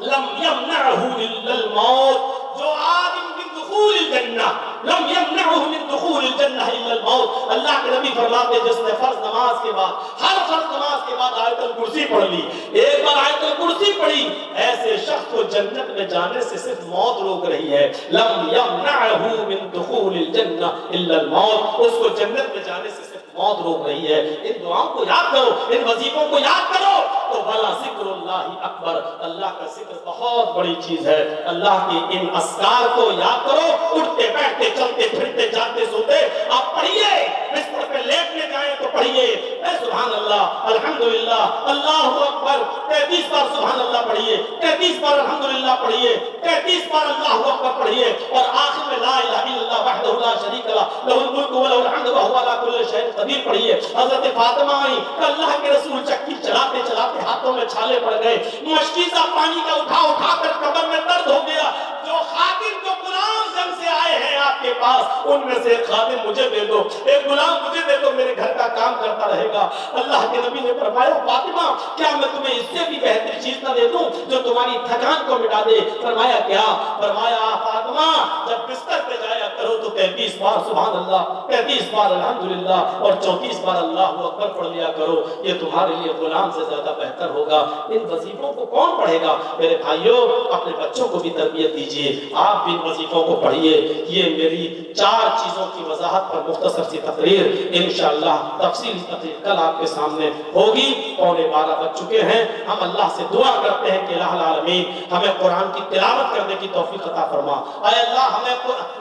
لم يمنعه الا الموت. جو آدم من دخول الجنہ لم يمنعه من دخول الجنہ الا الموت. اللہ کے نبی فرماتے ہیں جس نے فرض نماز کے بعد، ہر فرض نماز کے بعد آیت الکرسی پڑھ لی، ایک بار آیت الکرسی پڑھی، ایسے شخص کو جنت میں جانے سے صرف موت روک رہی ہے. لم يمنعه من دخول الجنہ الا الموت. اس کو جنت میں جانے سے صرف موت روک رہی ہے. ان دعاؤں کو یاد کرو، ان وظیفوں کو یاد کرو تو بھلا ذکر اللہ اکبر. اللہ کا ذکر بہت بڑی چیز ہے. اللہ کے ان اذکار کو یاد کرو. اٹھتے بیٹھتے چلتے پھرتے جاتے سوتے آپ پڑھیے. بستر پہ لیٹنے جائیں تو پڑھیے اے سبحان اللہ الحمدللہ اللہ اکبر 33 بار سبحان اللہ پڑھیے، 33 بار الحمدللہ پڑھیے، 33 بار اللہ اکبر پڑھیے اور آخر میں لا الہ الا اللہ وحدہ لا شریک لہ لہ الملک و لہ الحمد وہو علی کل شیء قدیر پڑھیے. حضرت فاطمہ آئی کہ اللہ کے رسول چکی چلاتے چلاتے ہاتھوں میں چھالے پڑ گئے، مشکیزہ پانی کا اٹھا کر کمر میں درد ہو گیا. جو خادم جو غلام جنگ سے آئے ہیں آپ کے پاس ان میں سے ایک خادم مجھے دے دو، ایک غلام مجھے دے دو، میرے گھر کا کام کرتا رہے گا. اللہ کے نبی نے فرمایا فاطمہ کیا میں تمہیں اس سے بھی بہتر چیز نہ دے دوں جو تمہاری تھکان کو مٹا دے؟ فرمایا کیا؟ فرمایا فاطمہ جب بستر پہ جایا کرو تو 33 بار سبحان اللہ، 33 بار الحمدللہ اور 34 بار اللہ اکبر پڑھ لیا کرو. یہ تمہارے لیے غلام سے زیادہ بہتر ہوگا. ان وظیفوں کو کون پڑھے گا؟ میرے بھائیوں اپنے بچوں کو بھی تربیت دیجیے. آپ بھی ان وظیفوں کو پڑھیے. یہ میری 4 چیزوں کی وضاحت پر مختصر سی تقریر، انشاءاللہ تفصیلی تقریر کل آپ کے سامنے ہوگی. 11:15 بج چکے ہیں. ہم اللہ سے دعا کرتے ہیں کہ الہ العالمین ہمیں قرآن کی تلاوت کرنے کی توفیق عطا فرما. اے اللہ ہمیں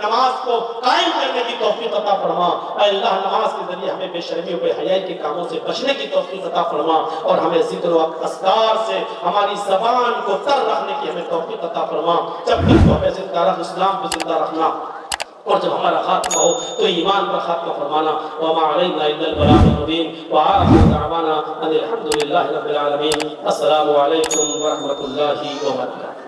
نماز کو قائم کرنے کی توفیق عطا فرما. اے اللہ نماز کے ذریعے ہمیں بے شرمی و بے حیائی کے کاموں سے بچنے کی توفیق عطا فرما اور ہمیں ذکر و اذکار سے ہماری زبان کو تر رکھنے کی ہمیں توفیق عطا فرما. جب تک تو ہمیں زندہ رکھ، اسلام پہ زندہ رکھنا اور جب ہمارا خاتمہ ہو تو ایمان پر خاتمہ فرمانا. وما علینا الا البلاغ المبین وآخر دعوانا ان الحمد للہ رب العالمین. السلام علیکم ورحمۃ اللہ وبرکاتہ.